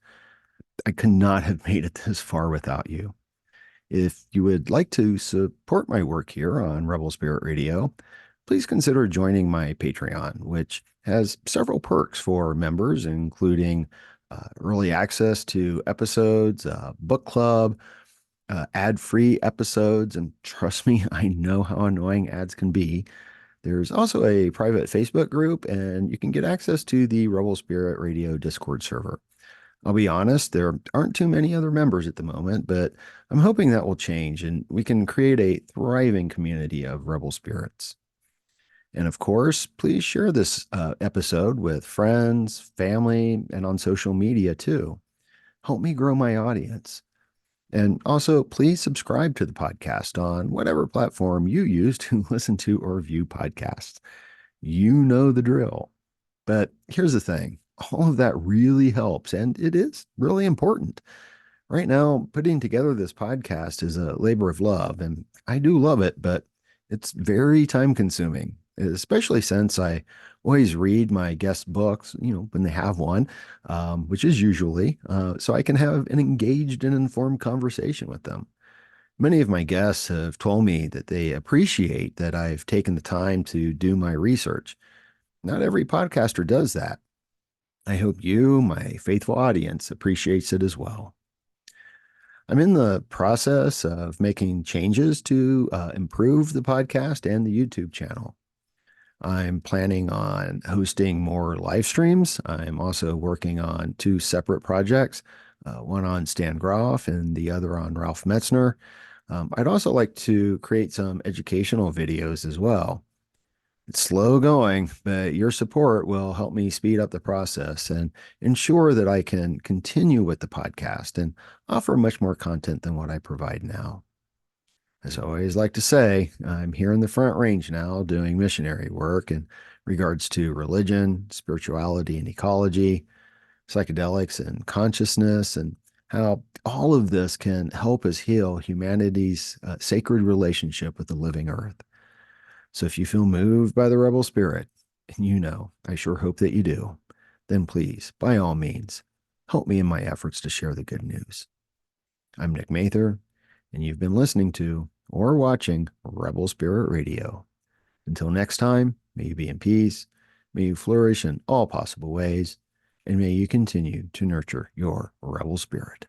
I could not have made it this far without you. If you would like to support my work here on Rebel Spirit Radio, please consider joining my Patreon, which has several perks for members, including early access to episodes, book club, ad-free episodes, and trust me, I know how annoying ads can be. There's also a private Facebook group, and you can get access to the Rebel Spirit Radio Discord server. I'll be honest, there aren't too many other members at the moment, but I'm hoping that will change and we can create a thriving community of Rebel Spirits. And of course, please share this episode with friends, family, and on social media too. Help me grow my audience. And also, please subscribe to the podcast on whatever platform you use to listen to or view podcasts. You know the drill. But here's the thing, all of that really helps, and it is really important. Right now, putting together this podcast is a labor of love, and I do love it, but it's very time consuming, especially since I always read my guest books, when they have one, which is usually, so I can have an engaged and informed conversation with them. Many of my guests have told me that they appreciate that I've taken the time to do my research. Not every podcaster does that. I hope you, my faithful audience, appreciates it as well. I'm in the process of making changes to improve the podcast and the YouTube channel. I'm planning on hosting more live streams. I'm also working on two separate projects, one on Stan Groff and the other on Ralph Metzner. I'd also like to create some educational videos as well. It's slow going, but your support will help me speed up the process and ensure that I can continue with the podcast and offer much more content than what I provide now. As I always like to say, I'm here in the Front Range now doing missionary work in regards to religion, spirituality, and ecology, psychedelics, and consciousness, and how all of this can help us heal humanity's sacred relationship with the living earth. So if you feel moved by the rebel spirit, and I sure hope that you do, then please, by all means, help me in my efforts to share the good news. I'm Nick Mather, and you've been listening to or watching Rebel Spirit Radio. Until next time, may you be in peace, may you flourish in all possible ways, and may you continue to nurture your rebel spirit.